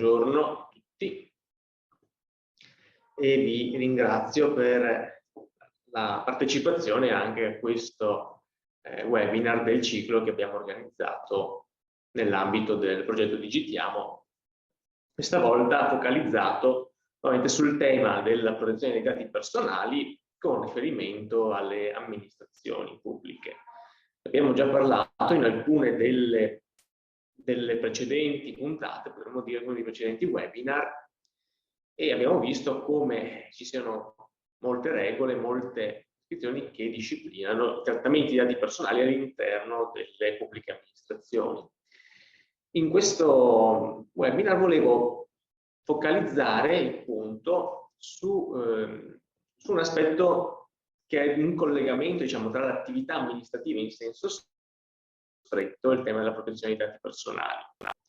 Buongiorno a tutti e vi ringrazio per la partecipazione anche a questo webinar del ciclo che abbiamo organizzato nell'ambito del progetto Digitiamo, questa volta focalizzato ovviamente sul tema della protezione dei dati personali con riferimento alle amministrazioni pubbliche. Abbiamo già parlato in alcune delle precedenti puntate, potremmo dire uno dei precedenti webinar, e abbiamo visto come ci siano molte regole, molte istituzioni che disciplinano i trattamenti di dati personali all'interno delle pubbliche amministrazioni. In questo webinar volevo focalizzare il punto su un aspetto che è in collegamento, diciamo, tra l'attività amministrativa in senso stretto e il tema della protezione dei dati personali,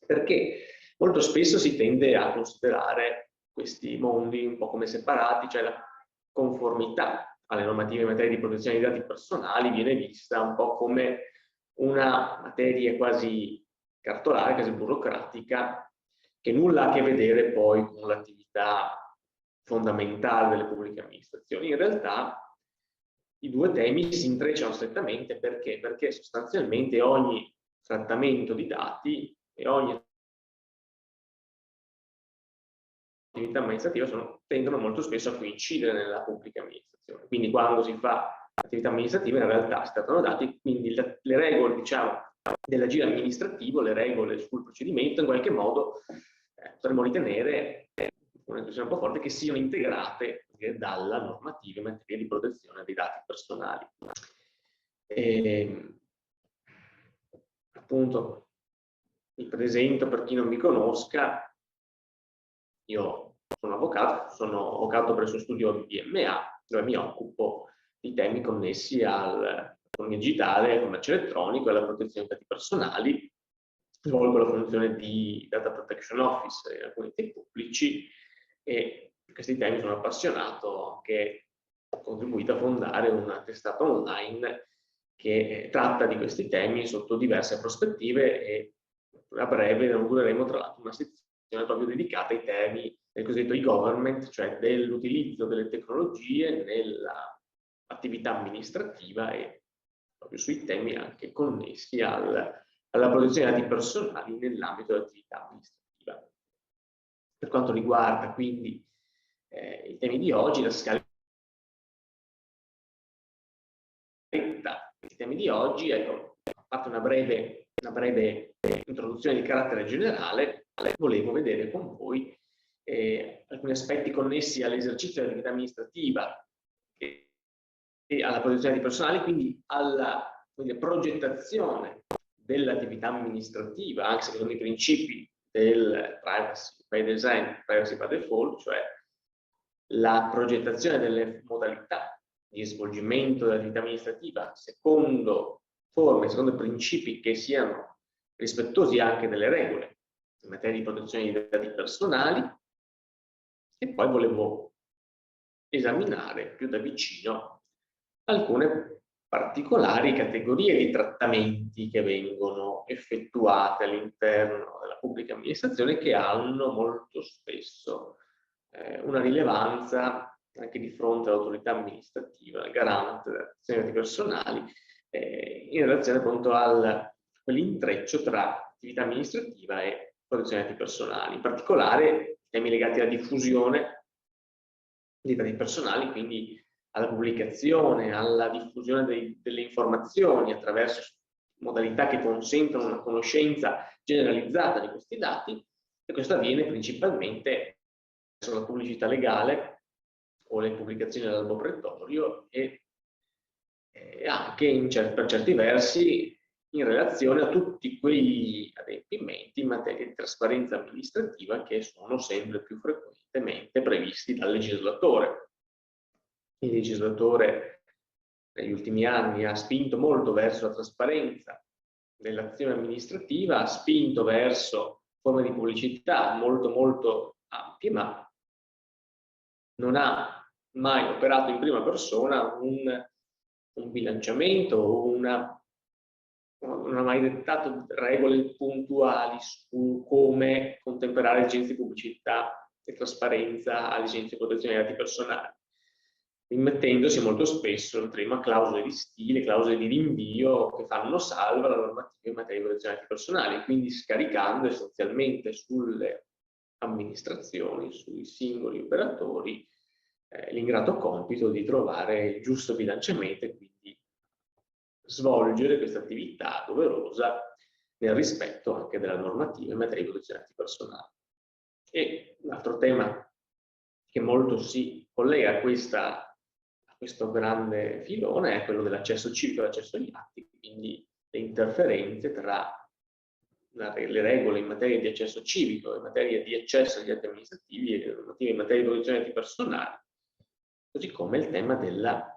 perché molto spesso si tende a considerare questi mondi un po' come separati, cioè la conformità alle normative in materia di protezione dei dati personali viene vista un po' come una materia quasi cartolare, quasi burocratica, che nulla ha a che vedere poi con l'attività fondamentale delle pubbliche amministrazioni. In realtà i due temi si intrecciano strettamente perché? Perché sostanzialmente ogni trattamento di dati e ogni attività amministrativa tendono molto spesso a coincidere nella pubblica amministrazione. Quindi quando si fa attività amministrativa in realtà si trattano dati, quindi le regole, diciamo, dell'agire amministrativo, le regole sul procedimento in qualche modo potremmo ritenere un'intuizione un po' forte che siano integrate dalla normativa in materia di protezione dei dati personali. Appunto, mi presento per chi non mi conosca. Io sono avvocato presso studio BMA, dove mi occupo di temi connessi all'economia digitale, al commercio elettronico e alla protezione dei dati personali. Svolgo la funzione di Data Protection Officer in alcuni enti pubblici e in questi temi sono appassionato, che ho contribuito a fondare una testata online che tratta di questi temi sotto diverse prospettive, e a breve inaugureremo tra l'altro una sezione proprio dedicata ai temi del cosiddetto e-government, cioè dell'utilizzo delle tecnologie nell'attività amministrativa e proprio sui temi anche connessi alla protezione dei dati personali nell'ambito dell'attività amministrativa. Per quanto riguarda quindi i temi di oggi, la scaletta dei temi di oggi, ecco, a parte una breve introduzione di carattere generale, volevo vedere con voi alcuni aspetti connessi all'esercizio dell'attività amministrativa e alla protezione dei personali, quindi alla progettazione dell'attività amministrativa, anche secondo i principi del privacy by design, privacy by default, cioè la progettazione delle modalità di svolgimento dell'attività amministrativa secondo forme, secondo principi che siano rispettosi anche delle regole in materia di protezione dei dati personali. E poi volevo esaminare più da vicino alcune particolari categorie di trattamenti che vengono effettuate all'interno della pubblica amministrazione, che hanno molto spesso una rilevanza anche di fronte all'autorità amministrativa, al garante della protezione dei dati personali, in relazione appunto a quell'intreccio tra attività amministrativa e protezione dei dati personali, in particolare temi legati alla diffusione dei dati personali, quindi alla pubblicazione, alla diffusione delle informazioni attraverso modalità che consentono una conoscenza generalizzata di questi dati, e questo avviene principalmente sulla pubblicità legale o le pubblicazioni dall'albo pretorio e anche per certi versi in relazione a tutti quegli adempimenti in materia di trasparenza amministrativa che sono sempre più frequentemente previsti dal legislatore. Il legislatore negli ultimi anni ha spinto molto verso la trasparenza dell'azione amministrativa, ha spinto verso forme di pubblicità molto ampie, ma non ha mai operato in prima persona un bilanciamento o una non ha mai dettato regole puntuali su come contemperare le esigenze di pubblicità e trasparenza alle esigenze di protezione dei dati personali, immettendosi molto spesso a clausole di stile, clausole di rinvio che fanno salva la normativa in materia di protezione dei dati personali, quindi scaricando essenzialmente sulle amministrazioni, sui singoli operatori, l'ingrato compito di trovare il giusto bilanciamento e quindi svolgere questa attività doverosa nel rispetto anche della normativa in materia di protezione dei dati personali. E un altro tema che molto si collega a questo grande filone è quello dell'accesso civico e l'accesso agli atti, quindi le interferenze tra le regole in materia di accesso civico, in materia di accesso agli atti amministrativi e le normative in materia di protezione dei dati personali, così come il tema della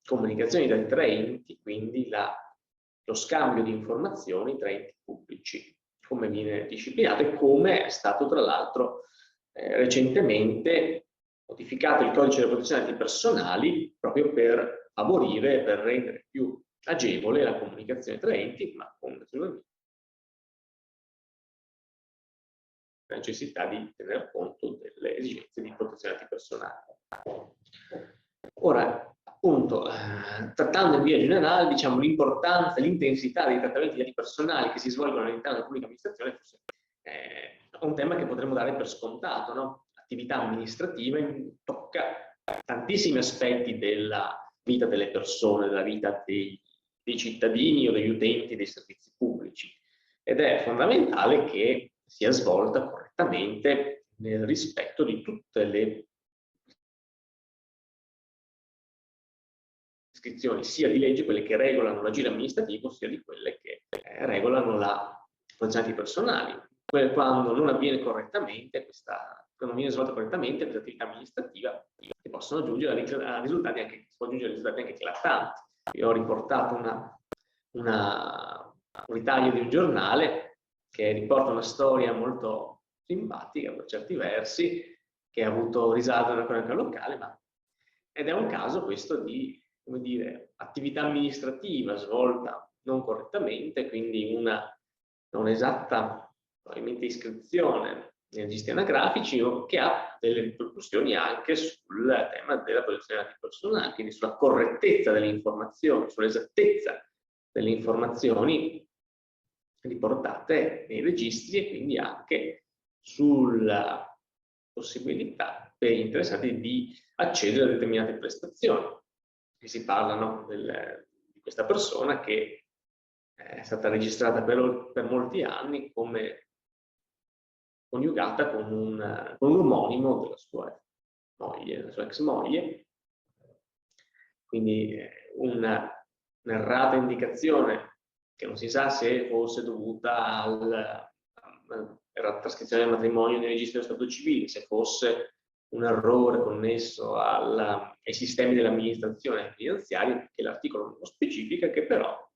comunicazione tra enti, quindi lo scambio di informazioni tra enti pubblici, come viene disciplinato e come è stato tra l'altro recentemente modificato il codice della protezione dei dati personali proprio per favorire, per rendere più agevole la comunicazione tra enti, ma con naturalmente la necessità di tener conto delle esigenze di protezione dei dati personali. Ora, appunto, trattando in via generale, diciamo, l'importanza, l'intensità dei trattamenti di dati personali che si svolgono all'interno della pubblica amministrazione forse è un tema che potremmo dare per scontato, no? L'attività amministrativa tocca tantissimi aspetti della vita delle persone, della vita dei cittadini o degli utenti dei servizi pubblici, ed è fondamentale che sia svolta correttamente nel rispetto di tutte le prescrizioni, sia di legge, quelle che regolano l'agire amministrativo, sia di quelle che regolano la protezione dei dati personali. Quando non avviene correttamente quando non viene svolta correttamente questa attività amministrativa, si possono giungere a risultati anche eclatanti. Io ho riportato un ritaglio di un giornale che riporta una storia molto simpatica per certi versi, che ha avuto risalto nella cronaca locale, ed è un caso questo di, come dire, attività amministrativa svolta non correttamente, quindi una non esatta probabilmente iscrizione nei registri anagrafici, che ha delle ripercussioni anche sul tema della protezione dei dati personali, quindi sulla correttezza delle informazioni, sull'esattezza delle informazioni riportate nei registri e quindi anche sulla possibilità per gli interessati di accedere a determinate prestazioni. Qui si parlano di questa persona che è stata registrata per molti anni come coniugata con un omonimo della sua moglie, della sua ex moglie, quindi un'errata indicazione che non si sa se fosse dovuta alla trascrizione del matrimonio nei registri dello Stato civile, se fosse un errore connesso ai sistemi dell'amministrazione finanziaria, che l'articolo non lo specifica, che però ha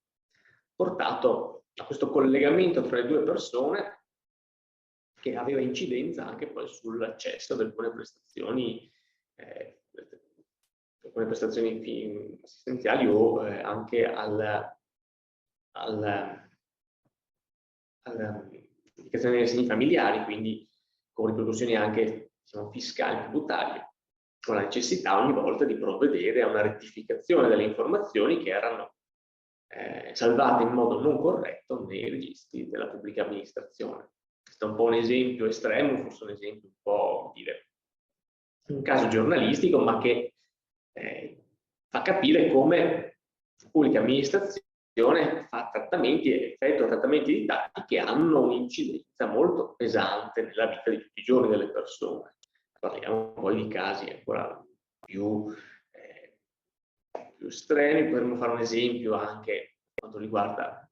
portato a questo collegamento tra le due persone che aveva incidenza anche poi sull'accesso ad alcune prestazioni assistenziali o anche all'indicazione degli assegni familiari, quindi con ripercussioni anche, diciamo, fiscali, tributarie, con la necessità ogni volta di provvedere a una rettificazione delle informazioni che erano salvate in modo non corretto nei registri della pubblica amministrazione. Questo è un po' un esempio estremo, forse un esempio un po', dire, un caso giornalistico, ma che fa capire come la pubblica amministrazione fa effettua trattamenti di dati che hanno un'incidenza molto pesante nella vita di tutti i giorni delle persone. Parliamo poi di casi ancora più estremi. Potremmo fare un esempio anche quanto riguarda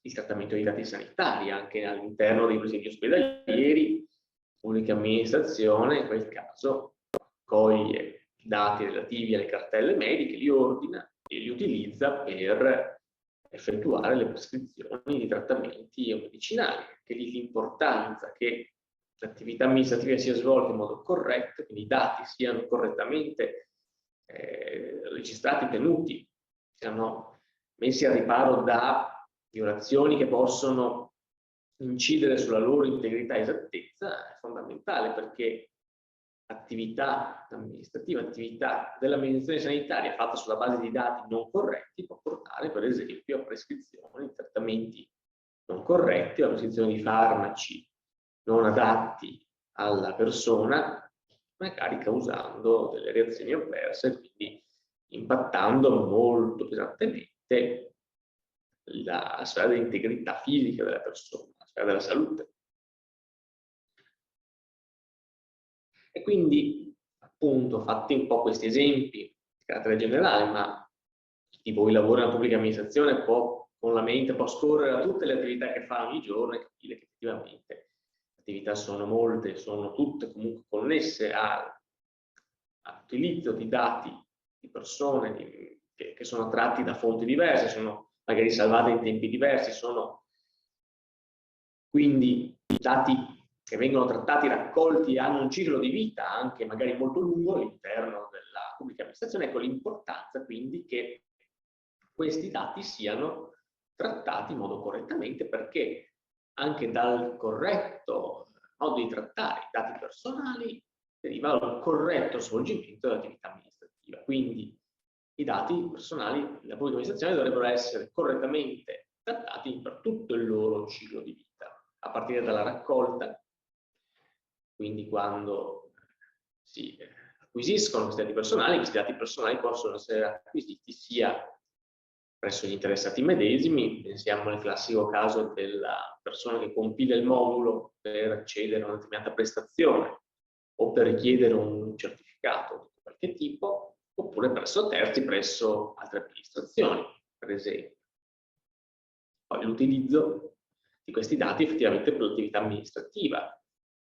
il trattamento dei dati sanitari, anche all'interno dei presidi ospedalieri. La pubblica amministrazione in quel caso accoglie i dati relativi alle cartelle mediche, li ordina e li utilizza per effettuare le prescrizioni di trattamenti medicinali. Che lì l'importanza che l'attività amministrativa sia svolta in modo corretto, quindi i dati siano correttamente registrati, tenuti, siano messi a riparo da violazioni che possono incidere sulla loro integrità e esattezza è fondamentale, perché attività amministrativa, attività dell'amministrazione sanitaria fatta sulla base di dati non corretti può portare per esempio a prescrizioni, trattamenti non corretti, a prescrizione di farmaci non adatti alla persona, magari causando delle reazioni avverse, quindi impattando molto pesantemente la sfera dell'integrità fisica della persona, la sfera della salute. E quindi, appunto, fatti un po' questi esempi di carattere generale, ma chi di voi lavora nella pubblica amministrazione può, con la mente, può scorrere a tutte le attività che fa ogni giorno e capire che effettivamente le attività sono molte, sono tutte comunque connesse all'utilizzo di dati di persone che sono tratti da fonti diverse, sono magari salvate in tempi diversi, sono quindi dati che vengono trattati, raccolti e hanno un ciclo di vita anche magari molto lungo all'interno della pubblica amministrazione. Ecco l'importanza quindi che questi dati siano trattati in modo correttamente, perché anche dal corretto modo di trattare i dati personali deriva un corretto svolgimento dell'attività amministrativa. Quindi i dati personali della pubblica amministrazione dovrebbero essere correttamente trattati per tutto il loro ciclo di vita, a partire dalla raccolta, quindi quando si acquisiscono questi dati personali possono essere acquisiti sia presso gli interessati medesimi, pensiamo al classico caso della persona che compila il modulo per accedere a una determinata prestazione o per richiedere un certificato di qualche tipo, oppure presso terzi, presso altre amministrazioni, per esempio. Poi l'utilizzo di questi dati effettivamente per l'attività amministrativa,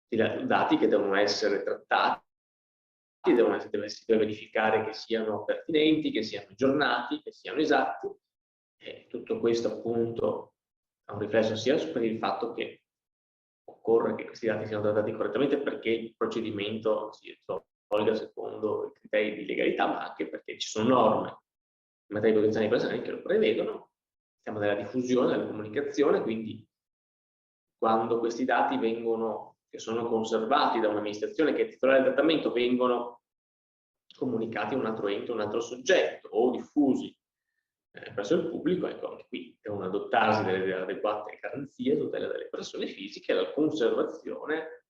dati che devono essere trattati, si deve verificare che siano pertinenti, che siano aggiornati, che siano esatti, e tutto questo appunto ha un riflesso sia per il fatto che occorre che questi dati siano trattati correttamente, perché il procedimento si svolga secondo i criteri di legalità, ma anche perché ci sono norme in materia di protezione dei personali che lo prevedono. Siamo nella diffusione, della comunicazione, quindi quando questi dati che sono conservati da un'amministrazione che è titolare del trattamento, vengono comunicati a un altro ente, un altro soggetto o diffusi presso il pubblico, ecco, anche qui devono adottarsi delle adeguate garanzie a tutela delle persone fisiche, alla conservazione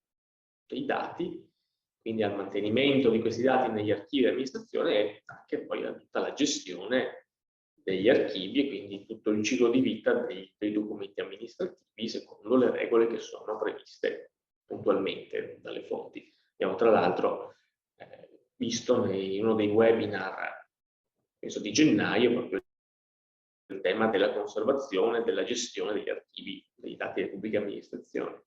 dei dati, quindi al mantenimento di questi dati negli archivi dell'amministrazione e anche poi a tutta la gestione degli archivi e quindi tutto il ciclo di vita dei documenti amministrativi secondo le regole che sono previste puntualmente dalle fonti. Abbiamo tra l'altro visto in uno dei webinar, penso di gennaio, proprio il tema della conservazione e della gestione degli archivi dei dati delle pubbliche amministrazioni.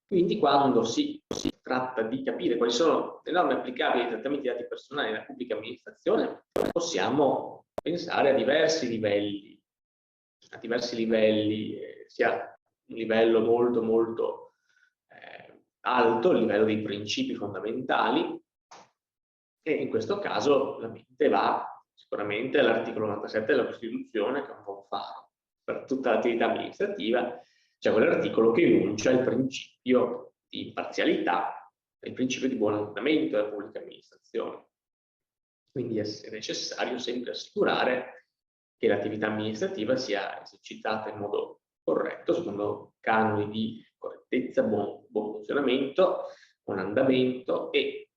Quindi quando si tratta di capire quali sono le norme applicabili ai trattamenti di dati personali nella pubblica amministrazione, possiamo pensare a diversi livelli, sia un livello molto molto alto, il livello dei principi fondamentali, e in questo caso la mente va sicuramente all'articolo 97 della Costituzione, che è un buon faro per tutta l'attività amministrativa, cioè quell'articolo che enuncia il principio di imparzialità, il principio di buon andamento della pubblica amministrazione. Quindi è necessario sempre assicurare che l'attività amministrativa sia esercitata in modo corretto, secondo canoni di correttezza, buon funzionamento, buon andamento, e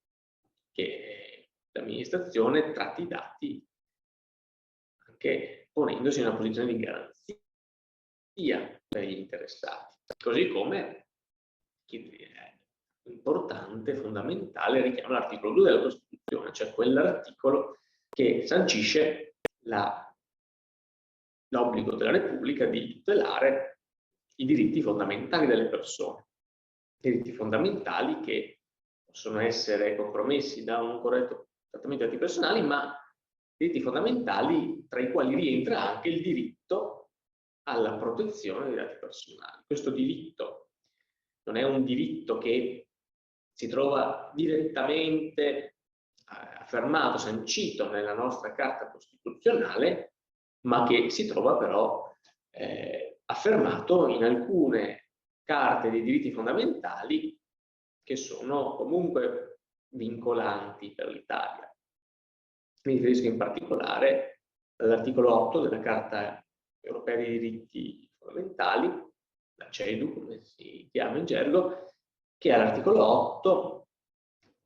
che l'amministrazione tratti i dati anche ponendosi in una posizione di garanzia per gli interessati. Così come è importante, fondamentale, richiama l'articolo 2 della Costituzione, cioè quell'articolo che sancisce l'obbligo della Repubblica di tutelare i diritti fondamentali delle persone, diritti fondamentali che possono essere compromessi da un corretto trattamento dei dati personali, ma diritti fondamentali tra i quali rientra anche il diritto alla protezione dei dati personali. Questo diritto non è un diritto che si trova direttamente affermato, sancito nella nostra Carta Costituzionale, ma che si trova però affermato in alcune carte dei diritti fondamentali che sono comunque vincolanti per l'Italia. Mi riferisco in particolare all'articolo 8 della Carta Europea dei Diritti Fondamentali, la CEDU come si chiama in gergo, che all'articolo 8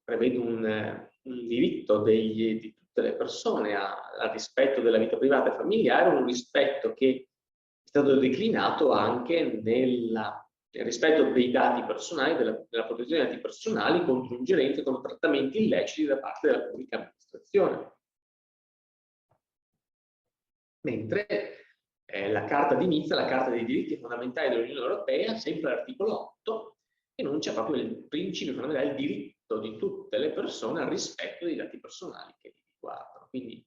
prevede un diritto di tutte le persone al rispetto della vita privata e familiare, un rispetto che è stato declinato anche nel rispetto dei dati personali, della protezione dei dati personali contro ingerenze, contro trattamenti illeciti da parte della pubblica amministrazione. Mentre la Carta di Nizza, la Carta dei diritti fondamentali dell'Unione Europea, sempre l'articolo 8, enuncia proprio il principio fondamentale del diritto di tutte le persone al rispetto dei dati personali che li riguardano. Quindi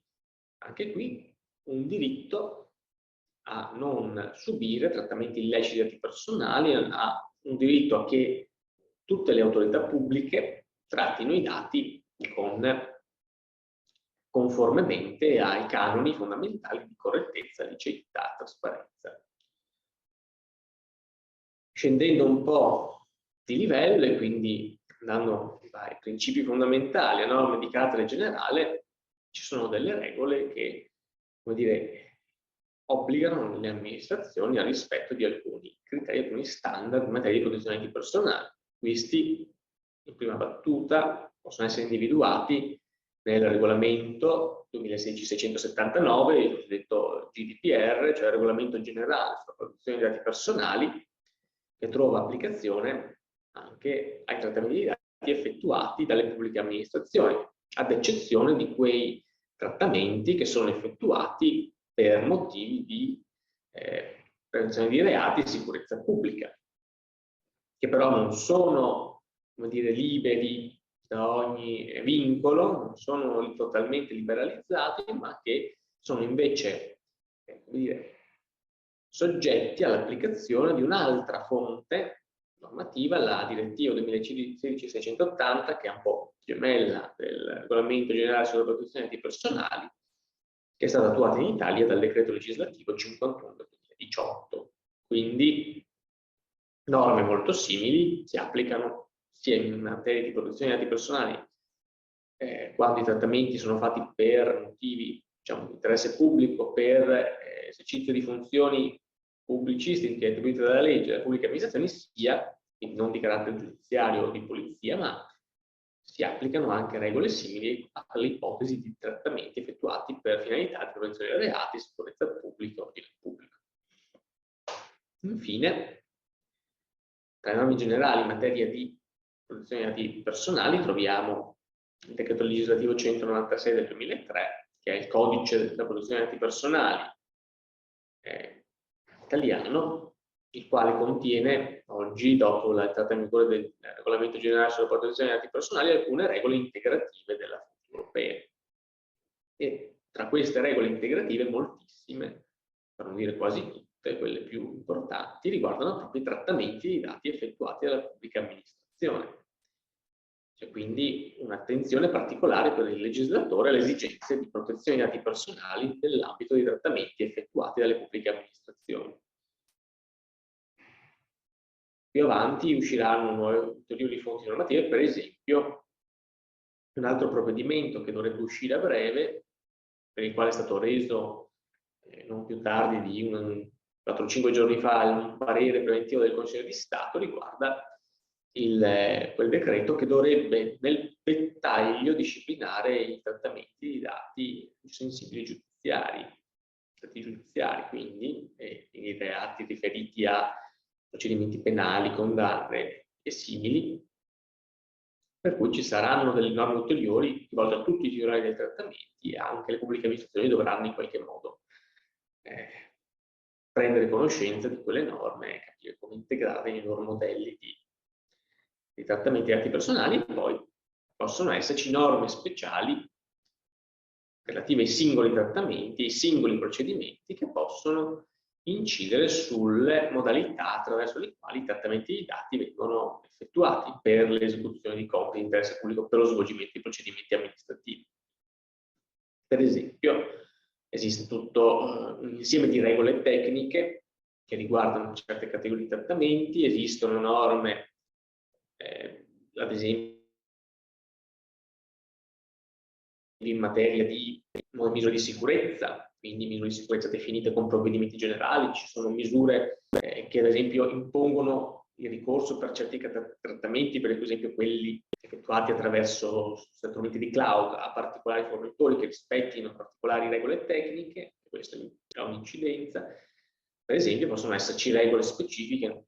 anche qui un diritto a non subire trattamenti illeciti di dati personali, a un diritto a che tutte le autorità pubbliche trattino i dati conformemente ai canoni fondamentali di correttezza, liceità, trasparenza. Scendendo un po' di livello e quindi andando ai principi fondamentali, a norme di carattere generale, ci sono delle regole che, come dire, obbligano le amministrazioni al rispetto di alcuni criteri, alcuni standard in materia di protezione dei dati personali. Questi, in prima battuta, possono essere individuati nel regolamento 2016-679, il cosiddetto GDPR, cioè il regolamento generale sulla protezione dei dati personali, che trova applicazione anche ai trattamenti di dati effettuati dalle pubbliche amministrazioni, ad eccezione di quei trattamenti che sono effettuati per motivi di prevenzione di reati e sicurezza pubblica, che però non sono, come dire, liberi da ogni vincolo, non sono totalmente liberalizzati, ma che sono invece come dire, soggetti all'applicazione di un'altra fonte normativa, la direttiva 2016-680, che è un po' gemella del regolamento generale sulla protezione dei dati personali, che è stata attuata in Italia dal decreto legislativo 51 del 2018. Quindi norme molto simili si applicano sia in materia di protezione dei dati personali quando i trattamenti sono fatti per motivi, diciamo, di interesse pubblico, per esercizio di funzioni pubblicistiche attribuite dalla legge alle pubbliche amministrazioni, sia non di carattere giudiziario o di polizia, ma si applicano anche regole simili alle ipotesi di trattamenti effettuati per finalità di prevenzione dei reati, sicurezza pubblica o ordine pubblico. Infine, tra le norme generali in materia di protezione dei dati personali troviamo il decreto legislativo 196 del 2003, che è il codice della protezione dei dati personali italiano, il quale contiene oggi, dopo l'entrata in vigore del regolamento generale sulla protezione dei dati personali, alcune regole integrative della fonte europea. E tra queste regole integrative, moltissime, per non dire quasi tutte, quelle più importanti, riguardano proprio i trattamenti di dati effettuati dalla pubblica amministrazione. C'è quindi un'attenzione particolare per il legislatore alle esigenze di protezione dei dati personali nell'ambito dei trattamenti effettuati dalle pubbliche amministrazioni. Più avanti usciranno nuove ulteriori fonti normative, per esempio un altro provvedimento che dovrebbe uscire a breve, per il quale è stato reso non più tardi di 4-5 giorni fa un parere preventivo del Consiglio di Stato, riguarda quel decreto che dovrebbe nel dettaglio disciplinare i trattamenti di dati sensibili giudiziari, quindi i reati riferiti a procedimenti penali, condanne e simili, per cui ci saranno delle norme ulteriori rivolte a tutti i titolari dei trattamenti e anche le pubbliche amministrazioni dovranno in qualche modo prendere conoscenza di quelle norme e capire come integrare i loro modelli di trattamenti di dati personali. E poi possono esserci norme speciali relative ai singoli trattamenti, ai singoli procedimenti che possono incidere sulle modalità attraverso le quali i trattamenti di dati vengono effettuati per l'esecuzione di compiti di interesse pubblico, per lo svolgimento di procedimenti amministrativi. Per esempio, esiste tutto un insieme di regole tecniche che riguardano certe categorie di trattamenti, esistono norme, ad esempio, in materia di misure di sicurezza, quindi misure di sicurezza definite con provvedimenti generali, ci sono misure che ad esempio impongono il ricorso per certi trattamenti, per esempio quelli effettuati attraverso strumenti di cloud a particolari fornitori che rispettino particolari regole tecniche, questo ha un'incidenza. Per esempio possono esserci regole specifiche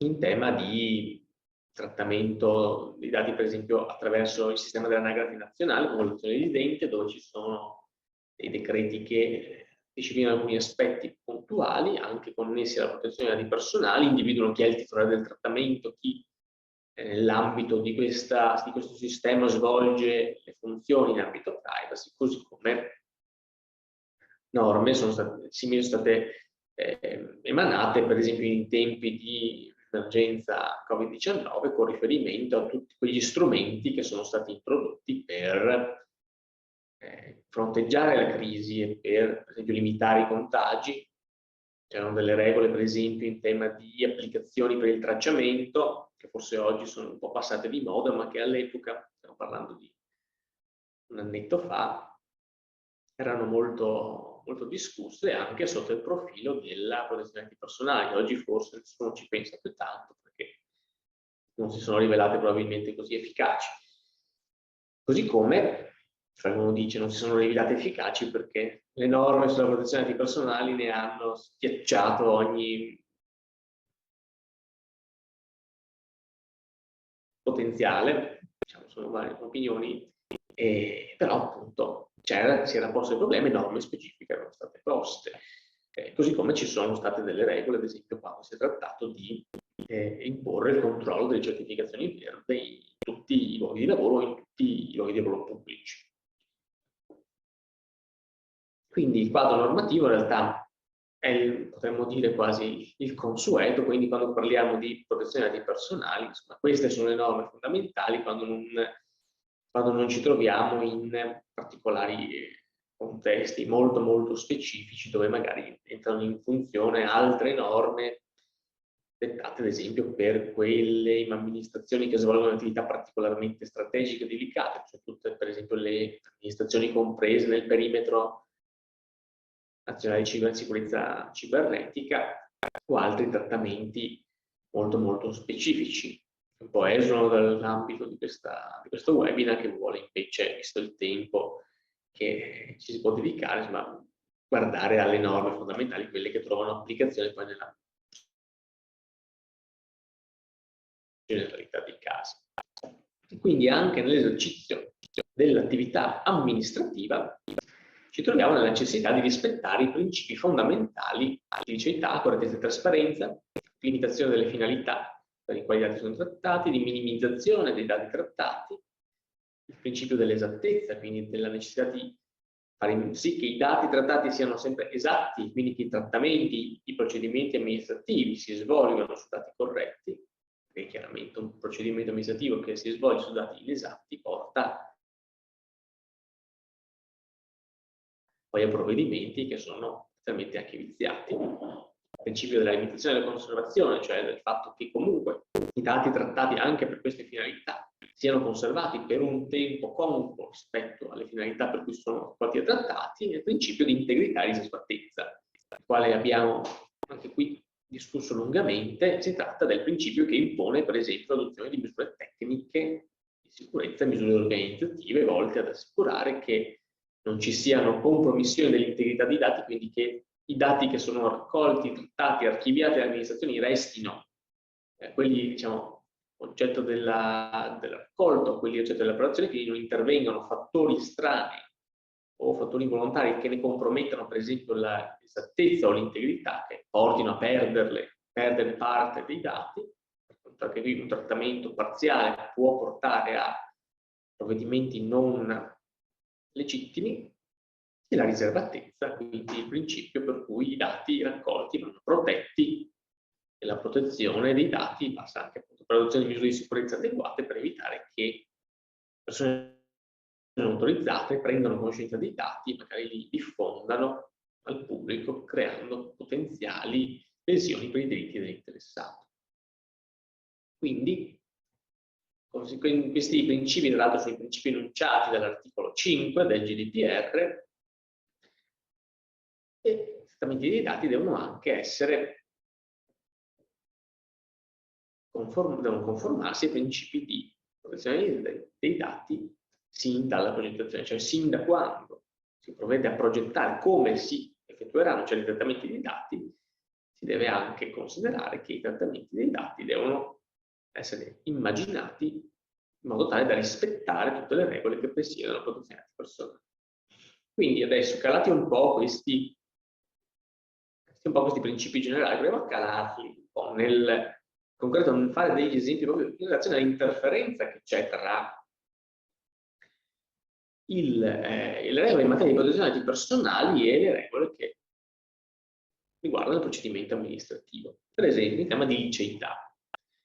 in tema di trattamento dei dati, per esempio attraverso il sistema dell'anagrafe nazionale, popolazione vivente, dove ci sono dei decreti che disciplinano alcuni aspetti puntuali, anche connessi alla protezione dei dati personali, individuano chi è il titolare del trattamento, chi nell'ambito di questo sistema svolge le funzioni in ambito privacy, così come norme simili sono state emanate, per esempio in tempi di emergenza Covid-19, con riferimento a tutti quegli strumenti che sono stati introdotti per fronteggiare la crisi e per esempio, limitare i contagi. C'erano delle regole, per esempio, in tema di applicazioni per il tracciamento, che forse oggi sono un po' passate di moda, ma che all'epoca, stiamo parlando di un annetto fa, erano molto, molto discusse anche sotto il profilo della protezione dei dati personali, che oggi forse nessuno ci pensa più tanto, perché non si sono rivelate probabilmente così efficaci. Così come, cioè uno dice, non si sono rivelate efficaci perché le norme sulla protezione dei dati personali ne hanno schiacciato ogni potenziale, diciamo, sono varie opinioni, però appunto si era posto il problema e norme specifiche erano state poste. Così come ci sono state delle regole, ad esempio quando si è trattato di imporre il controllo delle certificazioni verde in tutti i luoghi di lavoro, in tutti i luoghi di lavoro pubblici. Quindi il quadro normativo in realtà è, potremmo dire, quasi il consueto, quindi quando parliamo di protezione dei dati personali, insomma, queste sono le norme fondamentali quando non ci troviamo in particolari contesti molto molto specifici dove magari entrano in funzione altre norme dettate ad esempio per quelle amministrazioni che svolgono attività particolarmente strategiche e delicate, cioè tutte per esempio le amministrazioni comprese nel perimetro nazionale di sicurezza cibernetica o altri trattamenti molto molto specifici. Un po' esulano dall'ambito di questo webinar, che vuole invece, visto il tempo che ci si può dedicare, insomma, guardare alle norme fondamentali, quelle che trovano applicazione poi nella generalità dei casi. E quindi anche nell'esercizio dell'attività amministrativa ci troviamo nella necessità di rispettare i principi fondamentali di liceità, correttezza e trasparenza, limitazione delle finalità per i quali i dati sono trattati, di minimizzazione dei dati trattati, il principio dell'esattezza, quindi della necessità di fare sì che i dati trattati siano sempre esatti, quindi che i trattamenti, i procedimenti amministrativi si svolgano su dati corretti, perché chiaramente un procedimento amministrativo che si svolge su dati inesatti porta poi a provvedimenti che sono totalmente anche viziati. Il principio della limitazione della conservazione, cioè del fatto che comunque i dati trattati anche per queste finalità siano conservati per un tempo congruo rispetto alle finalità per cui sono stati trattati, e il principio di integrità e riservatezza, il quale abbiamo anche qui discusso lungamente. Si tratta del principio che impone, per esempio, l'adozione di misure tecniche di sicurezza e misure organizzative volte ad assicurare che non ci siano compromissioni dell'integrità dei dati, quindi che i dati che sono raccolti, trattati, archiviati dalle amministrazioni restino quelli, diciamo, oggetto del raccolto, quelli oggetto dell'operazione, quindi non intervengano fattori strani o fattori involontari che ne compromettano, per esempio, l'esattezza o l'integrità, che portino a perdere parte dei dati, perché qui un trattamento parziale può portare a provvedimenti non legittimi, e la riservatezza, quindi il principio per cui i dati raccolti vanno protetti, e la protezione dei dati passa anche appunto per l'adozione di misure di sicurezza adeguate per evitare che persone autorizzate prendano conoscenza dei dati e magari li diffondano al pubblico, creando potenziali lesioni per i diritti dell'interessato. Quindi, questi principi, tra l'altro, sono i principi enunciati dall'articolo 5 del GDPR, e i trattamenti dei dati devono anche essere devono conformarsi ai principi di protezione dei dati sin dalla progettazione, cioè sin da quando si provvede a progettare come si effettueranno i trattamenti dei dati, si deve anche considerare che i trattamenti dei dati devono essere immaginati in modo tale da rispettare tutte le regole che presiedono la protezione dei dati personali. Quindi adesso, calati un po' questi principi generali, proviamo a calarli un po' nel concreto, non fare degli esempi proprio in relazione all'interferenza che c'è tra le regole in materia di protezione dei dati personali e le regole che riguardano il procedimento amministrativo. Per esempio, in tema di liceità.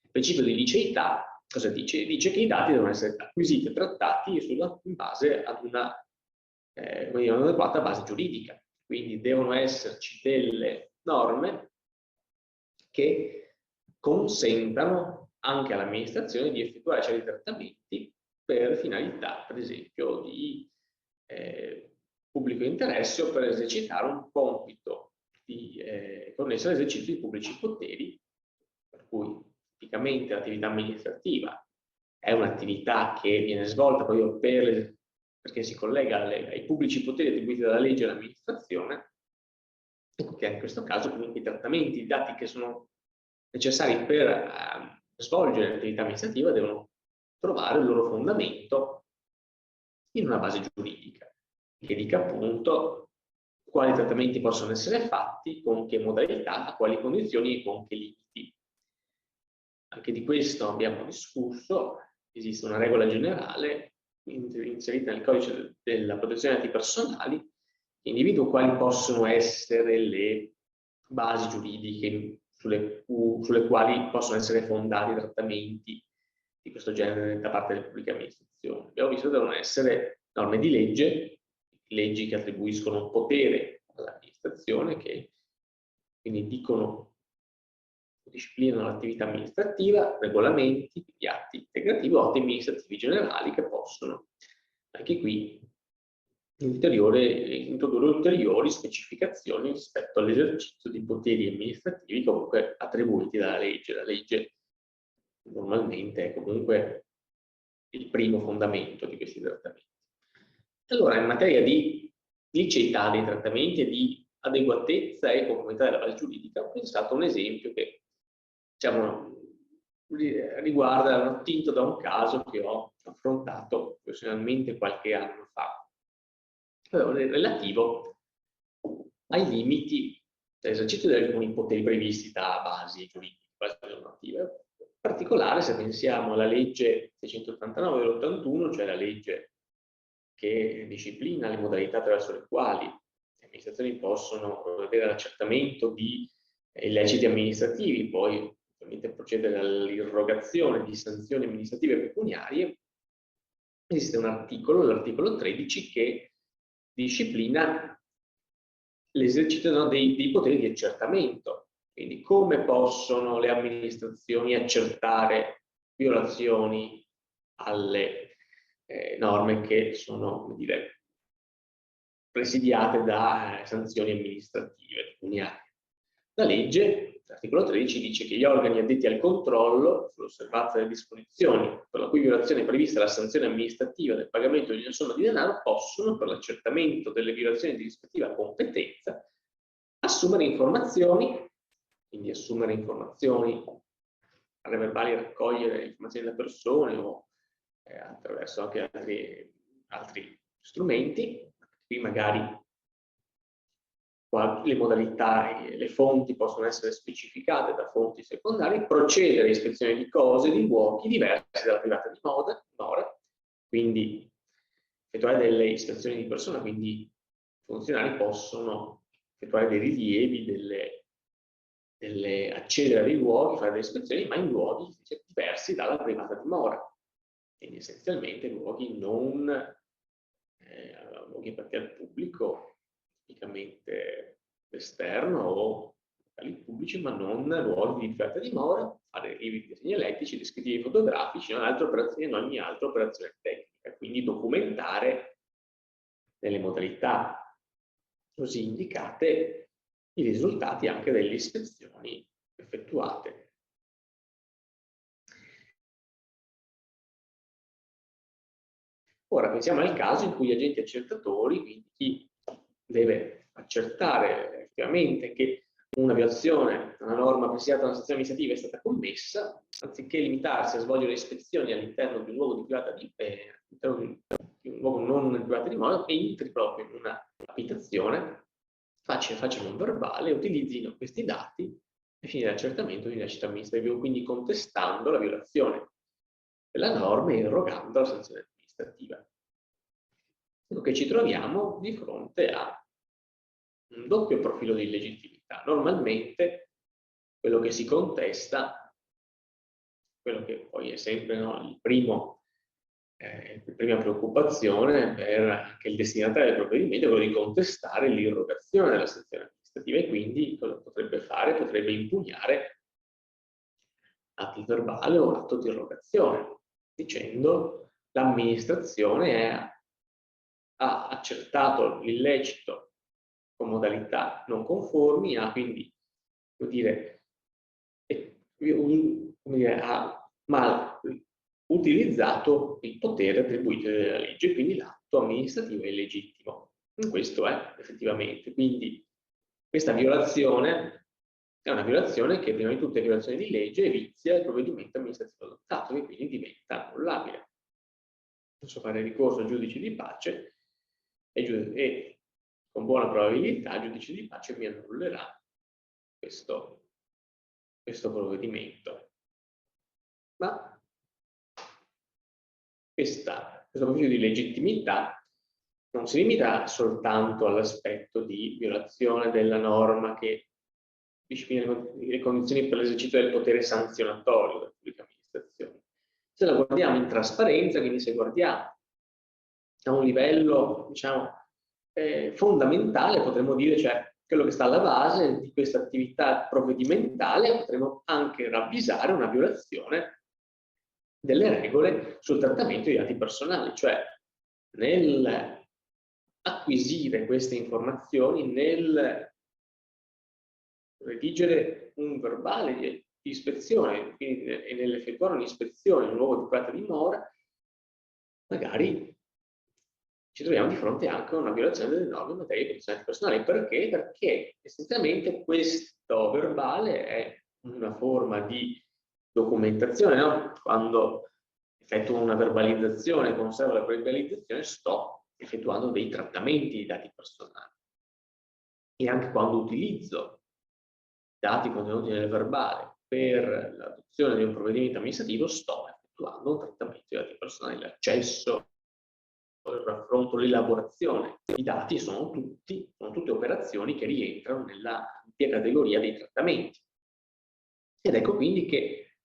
Il principio di liceità cosa dice? Dice che i dati devono essere acquisiti e trattati in base ad una adeguata base giuridica. Quindi devono esserci delle norme che consentano anche all'amministrazione di effettuare certi trattamenti per finalità, per esempio, di pubblico interesse o per esercitare un compito connesso all'esercizio di pubblici poteri, per cui tipicamente l'attività amministrativa è un'attività che viene svolta proprio perché si collega ai pubblici poteri attribuiti dalla legge all'amministrazione, ecco che in questo caso comunque i trattamenti, i dati che sono necessari per svolgere l'attività amministrativa devono trovare il loro fondamento in una base giuridica che dica appunto quali trattamenti possono essere fatti, con che modalità, a quali condizioni e con che limiti. Anche di questo abbiamo discusso, esiste una regola generale inserita nel codice della protezione dei dati personali che individua quali possono essere le basi giuridiche sulle quali possono essere fondati trattamenti di questo genere da parte delle pubbliche amministrazioni. Abbiamo visto che devono essere norme di leggi che attribuiscono un potere all'amministrazione, che quindi disciplinano l'attività amministrativa, regolamenti, atti integrativi o atti amministrativi generali che possono anche qui introdurre ulteriori specificazioni rispetto all'esercizio di poteri amministrativi comunque attribuiti dalla legge. La legge normalmente è comunque il primo fondamento di questi trattamenti. Allora, in materia di liceità dei trattamenti e di adeguatezza e conformità della base giuridica, ho pensato a un esempio che, diciamo, riguarda, attinto da un caso che ho affrontato personalmente qualche anno fa, relativo ai limiti dell'esercizio di alcuni poteri previsti da basi giuridiche, basi normative. In particolare, se pensiamo alla legge 689 dell'81, cioè la legge che disciplina le modalità attraverso le quali le amministrazioni possono provvedere all'accertamento di illeciti amministrativi, poi ovviamente procedere all'irrogazione di sanzioni amministrative pecuniarie, esiste un articolo, l'articolo 13, che disciplina l'esercizio dei poteri di accertamento. Quindi come possono le amministrazioni accertare violazioni alle norme che sono, come dire, presidiate da sanzioni amministrative pecuniarie. La legge, l'articolo 13, dice che gli organi addetti al controllo sull'osservanza delle disposizioni per la cui violazione è prevista la sanzione amministrativa del pagamento di una somma di denaro possono, per l'accertamento delle violazioni di rispettiva competenza, assumere informazioni, quindi assumere informazioni, fare verbali, raccogliere informazioni da persone o attraverso anche altri strumenti. Qui magari le modalità e le fonti possono essere specificate da fonti secondarie, procedere a ispezioni di cose, di luoghi diversi dalla privata dimora, quindi effettuare delle ispezioni di persona, quindi i funzionari possono effettuare dei rilievi, accedere a dei luoghi, fare delle ispezioni, ma in luoghi diversi dalla privata dimora, quindi essenzialmente luoghi non luoghi aperti al pubblico, tipicamente l'esterno o locali pubblici, ma non luoghi di filiata dimora, fare rilievi di segnaletici, descrittivi fotografici, non ogni altra operazione tecnica, quindi documentare nelle modalità così indicate i risultati anche delle ispezioni effettuate. Ora pensiamo al caso in cui gli agenti accertatori, quindi chi deve accertare effettivamente che una violazione a una norma presidiata da una sanzione amministrativa è stata commessa, anziché limitarsi a svolgere ispezioni all'interno di un luogo di privata di un luogo non privato di dimora, entri proprio in una abitazione, facciano un verbale, utilizzino questi dati ai fini dell'accertamento di illecito amministrativo, quindi contestando la violazione della norma e irrogando la sanzione amministrativa. Ecco che ci troviamo di fronte a un doppio profilo di illegittimità. Normalmente quello che si contesta, quello che poi è sempre la prima preoccupazione per anche il destinatario del provvedimento, è quello di contestare l'irrogazione della sanzione amministrativa e quindi cosa potrebbe fare? Potrebbe impugnare atto verbale o atto di irrogazione, dicendo l'amministrazione ha accertato l'illecito con modalità non conformi, ha quindi, ha mal utilizzato il potere attribuito dalla legge, quindi l'atto amministrativo è illegittimo. Questo è effettivamente. Quindi questa violazione è una violazione che prima di tutto è violazione di legge e vizia il provvedimento amministrativo adottato e quindi diventa annullabile. Posso fare ricorso al giudice di pace e con buona probabilità il giudice di pace mi annullerà questo provvedimento. Ma questo profilo di legittimità non si limita soltanto all'aspetto di violazione della norma che disciplina le condizioni per l'esercizio del potere sanzionatorio della pubblica amministrazione. Se la guardiamo in trasparenza, quindi se guardiamo a un livello, diciamo, fondamentale, potremmo dire, cioè quello che sta alla base di questa attività provvedimentale, potremmo anche ravvisare una violazione delle regole sul trattamento dei dati personali, cioè nel acquisire queste informazioni, nel redigere un verbale di ispezione e nell'effettuare un'ispezione in un luogo di privata dimora, magari ci troviamo di fronte anche a una violazione delle norme in materia di protezione personale. Perché? Perché essenzialmente questo verbale è una forma di documentazione, no? Quando effettuo una verbalizzazione, conservo la verbalizzazione, sto effettuando dei trattamenti di dati personali. E anche quando utilizzo dati contenuti nel verbale per l'adozione di un provvedimento amministrativo, sto effettuando un trattamento di dati personali. L'accesso, il raffronto, l'elaborazione dei dati sono tutte operazioni che rientrano nella categoria dei trattamenti. Ed ecco quindi che,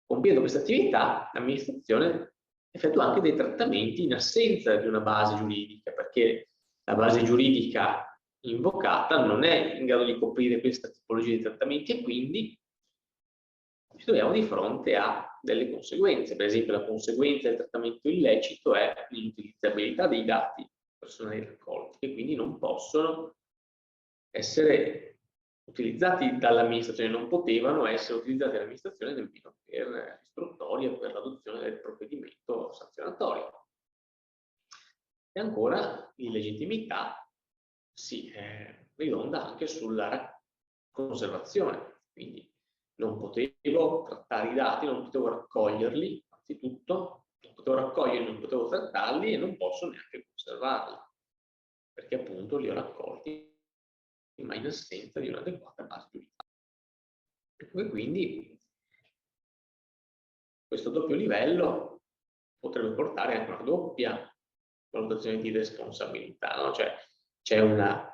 compiendo questa attività, l'amministrazione effettua anche dei trattamenti in assenza di una base giuridica, perché la base giuridica invocata non è in grado di coprire questa tipologia di trattamenti e quindi ci troviamo di fronte a delle conseguenze. Per esempio, la conseguenza del trattamento illecito è l'inutilizzabilità dei dati personali raccolti, che quindi non possono essere utilizzati dall'amministrazione, non potevano essere utilizzati dall'amministrazione nemmeno per istruttoria, per l'adozione del provvedimento sanzionatorio. E ancora l'illegittimità si ridonda anche sulla conservazione, quindi non potevo trattare i dati, non potevo raccoglierli, anzitutto non potevo raccoglierli, non potevo trattarli e non posso neanche conservarli, perché appunto li ho raccolti ma in assenza di un'adeguata base giuridica. E quindi questo doppio livello potrebbe portare anche a una doppia valutazione di responsabilità, no? Cioè c'è un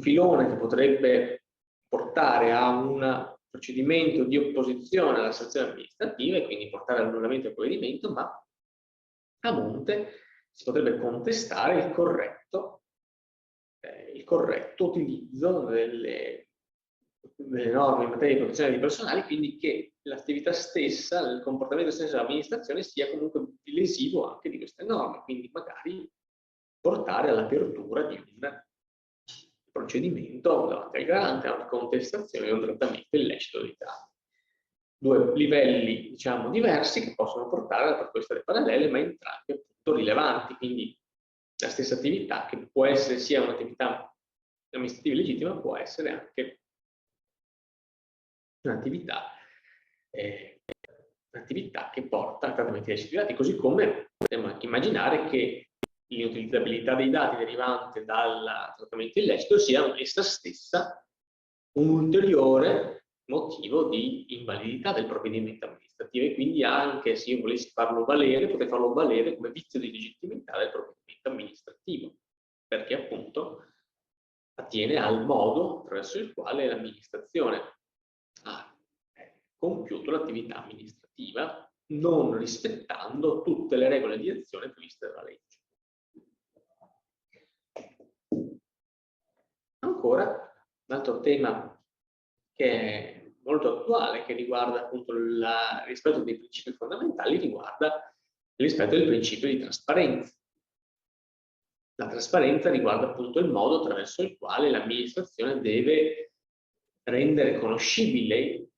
filone che potrebbe portare a un procedimento di opposizione alla sanzione amministrativa e quindi portare all'annullamento del provvedimento, ma a monte si potrebbe contestare il corretto utilizzo delle norme in materia di protezione dei personali, quindi che l'attività stessa, il comportamento stesso dell'amministrazione sia comunque lesivo anche di queste norme, quindi magari portare all'apertura di un procedimento davanti al garante, a una contestazione di un trattamento illecito dei dati. Due livelli, diciamo, diversi che possono portare alla proposta delle parallele, ma entrambi appunto rilevanti, quindi la stessa attività che può essere sia un'attività amministrativa legittima, può essere anche un'attività che porta a trattamenti illeciti dei dati, così come possiamo anche immaginare che l'inutilizzabilità dei dati derivante dal trattamento illecito sia essa stessa un ulteriore motivo di invalidità del provvedimento amministrativo, e quindi anche se io volessi farlo valere, potrei farlo valere come vizio di legittimità del provvedimento amministrativo, perché appunto attiene al modo attraverso il quale l'amministrazione ha compiuto l'attività amministrativa, non rispettando tutte le regole di azione previste dalla legge. Ancora, un altro tema che è molto attuale, che riguarda appunto il rispetto dei principi fondamentali, riguarda il rispetto del principio di trasparenza. La trasparenza riguarda appunto il modo attraverso il quale l'amministrazione deve rendere conoscibili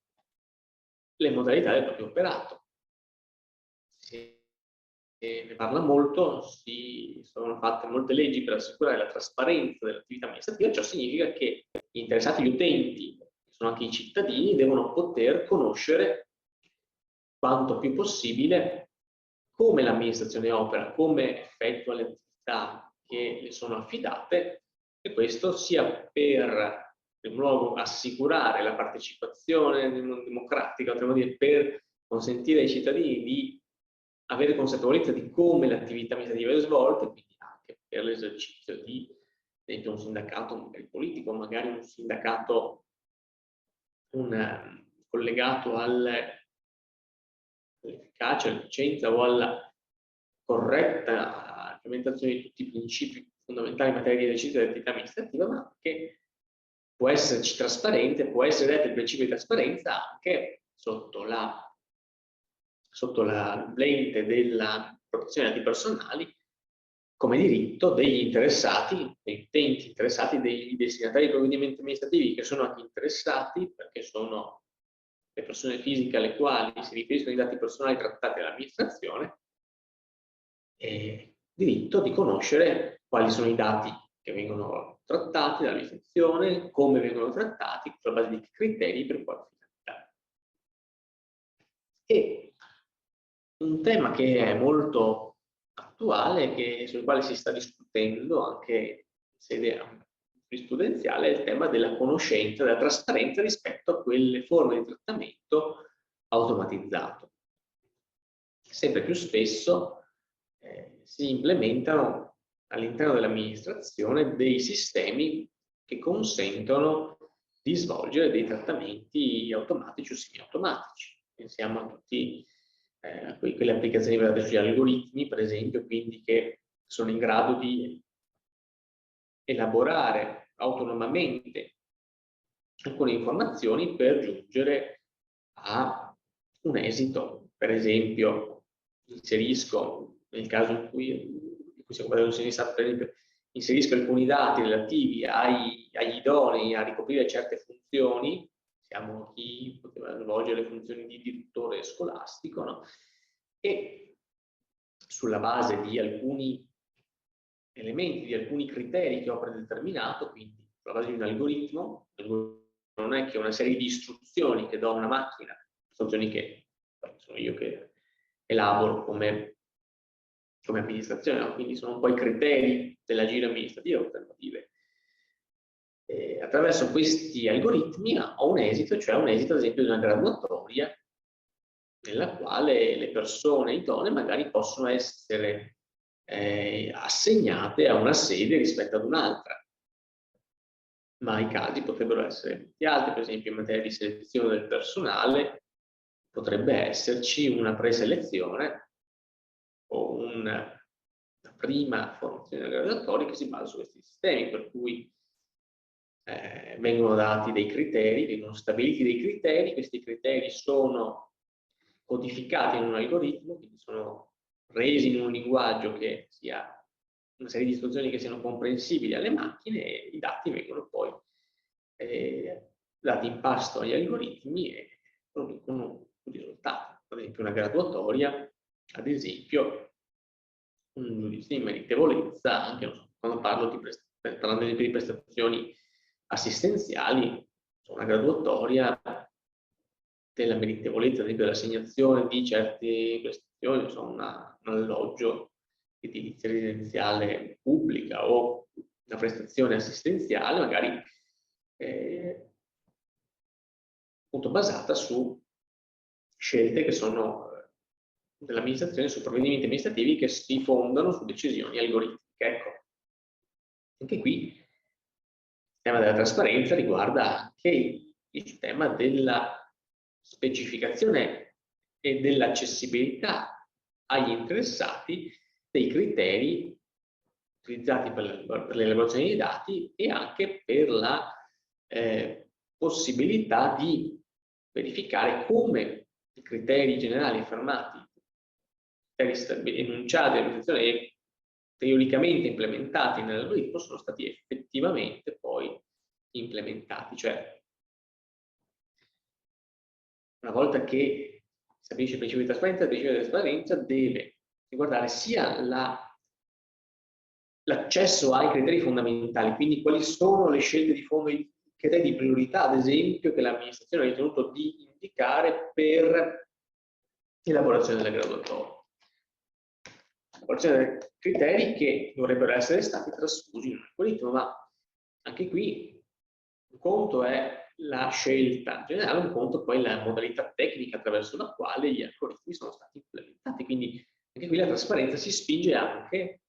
le modalità del proprio operato. Ne parla molto, sono fatte molte leggi per assicurare la trasparenza dell'attività amministrativa. Ciò significa che gli interessati, gli utenti, che sono anche i cittadini, devono poter conoscere quanto più possibile come l'amministrazione opera, come effettua le attività che le sono affidate, e questo sia per, in primo luogo, assicurare la partecipazione democratica, potremmo dire, per consentire ai cittadini di avere consapevolezza di come l'attività amministrativa è svolta, quindi anche per l'esercizio di, ad esempio, un sindacato magari politico, magari un sindacato collegato all'efficacia, all'efficienza o alla corretta implementazione di tutti i principi fondamentali in materia di esercizio dell'attività amministrativa, ma che può esserci trasparente, può essere detto il principio di trasparenza anche sotto la lente della protezione dei dati personali, come diritto degli interessati, degli utenti interessati, dei destinatari di provvedimenti amministrativi, che sono anche interessati perché sono le persone fisiche alle quali si riferiscono i dati personali trattati dall'amministrazione, diritto di conoscere quali sono i dati che vengono trattati dall'amministrazione, come vengono trattati, sulla base di che criteri, per quale finalità. E un tema che è molto attuale, sul quale si sta discutendo anche in sede giurisprudenziale, è il tema della conoscenza, della trasparenza rispetto a quelle forme di trattamento automatizzato. Sempre più spesso si implementano all'interno dell'amministrazione dei sistemi che consentono di svolgere dei trattamenti automatici o semiautomatici. Pensiamo a tutti quelle applicazioni basate sugli algoritmi, per esempio, quindi che sono in grado di elaborare autonomamente alcune informazioni per giungere a un esito. Per esempio, inserisco, nel caso in cui stiamo parlando di per esempio, inserisco alcuni dati relativi agli idonei a ricoprire certe funzioni. Siamo chi poteva svolgere le funzioni di direttore scolastico, no? E sulla base di alcuni elementi, di alcuni criteri che ho predeterminato, quindi sulla base di un algoritmo, non è che una serie di istruzioni che do a una macchina, istruzioni che sono io che elaboro come amministrazione, no? Quindi sono un po' i criteri dell'agire amministrativo, potremmo dire. Attraverso questi algoritmi ho un esito, cioè un esito ad esempio di una graduatoria nella quale le persone idonee magari possono essere assegnate a una sede rispetto ad un'altra, ma i casi potrebbero essere molti altri. Per esempio in materia di selezione del personale potrebbe esserci una preselezione o una prima formazione dei graduatori che si basa su questi sistemi, per cui vengono dati dei criteri, vengono stabiliti dei criteri, questi criteri sono codificati in un algoritmo, quindi sono resi in un linguaggio che sia una serie di istruzioni che siano comprensibili alle macchine, e i dati vengono poi dati in pasto agli algoritmi e producono un risultato. Ad esempio una graduatoria, ad esempio un giudizio di meritevolezza, anche non so, quando parlo parlando di prestazioni assistenziali, una graduatoria della meritevolezza, ad esempio dell'assegnazione di certe prestazioni, insomma un alloggio di edilizia residenziale pubblica o una prestazione assistenziale, magari appunto basata su scelte che sono dell'amministrazione, su provvedimenti amministrativi che si fondano su decisioni algoritmiche. Ecco, anche qui il tema della trasparenza riguarda anche il tema della specificazione e dell'accessibilità agli interessati dei criteri utilizzati per l'elaborazione dei dati e anche per la possibilità di verificare come i criteri generali affermati, enunciati dall'organizzazione e teoricamente implementati nell'algoritmo sono stati effettivamente poi implementati. Cioè, una volta che si stabilisce il principio di trasparenza, il principio di trasparenza deve riguardare sia l'accesso ai criteri fondamentali, quindi quali sono le scelte di fondo, i criteri di priorità, ad esempio, che l'amministrazione ha ritenuto di indicare per l'elaborazione delle graduatorie. L'elaborazione dei criteri che dovrebbero essere stati trasfusi in un algoritmo, ma anche qui un conto è la scelta generale, un conto poi la modalità tecnica attraverso la quale gli algoritmi sono stati implementati. Quindi anche qui la trasparenza si spinge anche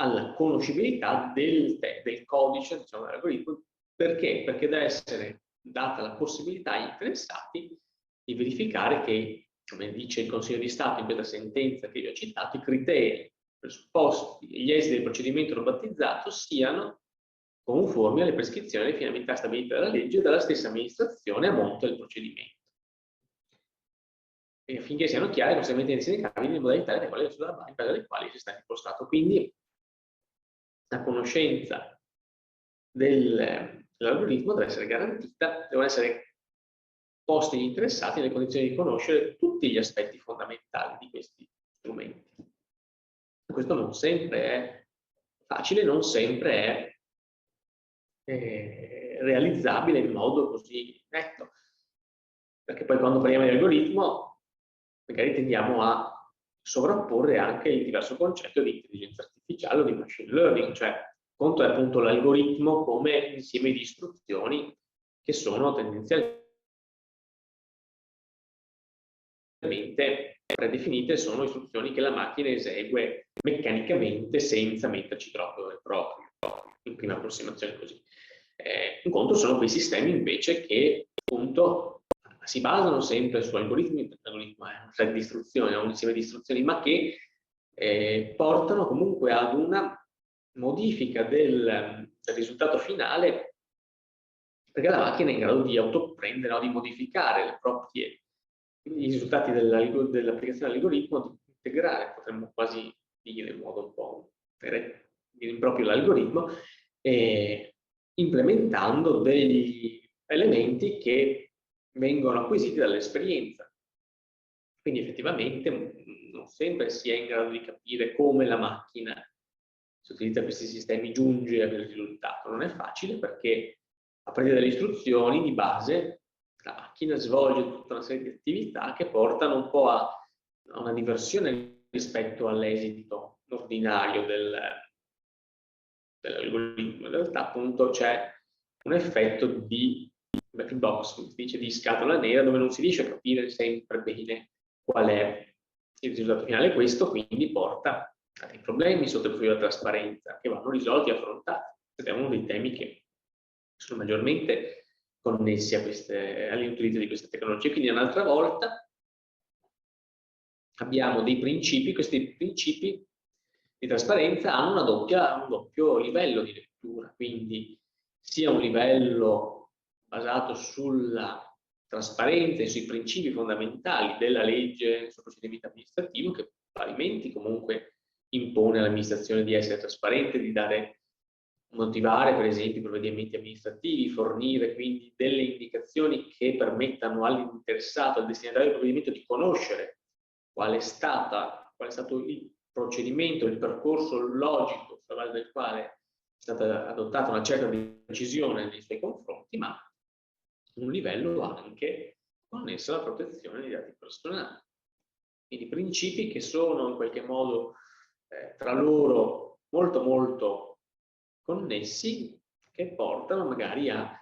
alla conoscibilità del codice, diciamo, dell'algoritmo. Perché? Perché deve essere data la possibilità agli interessati di verificare che, come dice il Consiglio di Stato in questa sentenza che vi ho citato, i criteri, i presupposti e gli esiti del procedimento robottizzato siano conformi alle prescrizioni e alle finalità stabilite dalla legge e dalla stessa amministrazione a monte del procedimento, e affinché siano chiari e possibilmente insindacabili le modalità in base alle quali si sta impostato. Quindi la conoscenza dell'algoritmo deve essere garantita, devono essere posti gli interessati nelle condizioni di conoscere tutti gli aspetti fondamentali di questi strumenti. Questo non sempre è facile, non sempre è realizzabile in modo così netto, perché poi quando parliamo di algoritmo magari tendiamo a sovrapporre anche il diverso concetto di intelligenza artificiale o di machine learning, cioè conto è appunto l'algoritmo come insieme di istruzioni che sono tendenzialmente predefinite, sono istruzioni che la macchina esegue meccanicamente senza metterci troppo del proprio, in prima approssimazione così. Un conto sono quei sistemi invece che appunto si basano sempre su algoritmi, l'algoritmo è una serie di istruzioni, è un insieme di istruzioni, ma che portano comunque ad una modifica del risultato finale, perché la macchina è in grado di autoprendere o di modificare le proprie i risultati dell'applicazione dell'algoritmo, di integrare, potremmo quasi dire in modo un po' improprio l'algoritmo, implementando degli elementi che vengono acquisiti dall'esperienza. Quindi effettivamente non sempre si è in grado di capire come la macchina, se utilizza questi sistemi, giunge al risultato. Non è facile perché a partire dalle istruzioni di base la macchina svolge tutta una serie di attività che portano un po' a una diversione rispetto all'esito ordinario dell'algoritmo. In realtà appunto c'è un effetto di black box, come si dice, di scatola nera, dove non si riesce a capire sempre bene qual è il risultato finale. Questo quindi porta a dei problemi sotto il profilo della trasparenza che vanno risolti e affrontati. Questo è uno dei temi che sono maggiormente connessi all'utilizzo di queste tecnologie. Quindi un'altra volta abbiamo dei principi, questi principi di trasparenza hanno un doppio livello di lettura, quindi sia un livello basato sulla trasparenza e sui principi fondamentali della legge sul procedimento amministrativo, che parimenti comunque impone all'amministrazione di essere trasparente, di motivare per esempio i provvedimenti amministrativi, fornire quindi delle indicazioni che permettano all'interessato, al destinatario del provvedimento di conoscere qual è stato il procedimento, il percorso logico sulla base del quale è stata adottata una certa decisione nei suoi confronti, ma un livello anche connesso alla protezione dei dati personali. Quindi principi che sono in qualche modo tra loro molto connessi, che portano magari a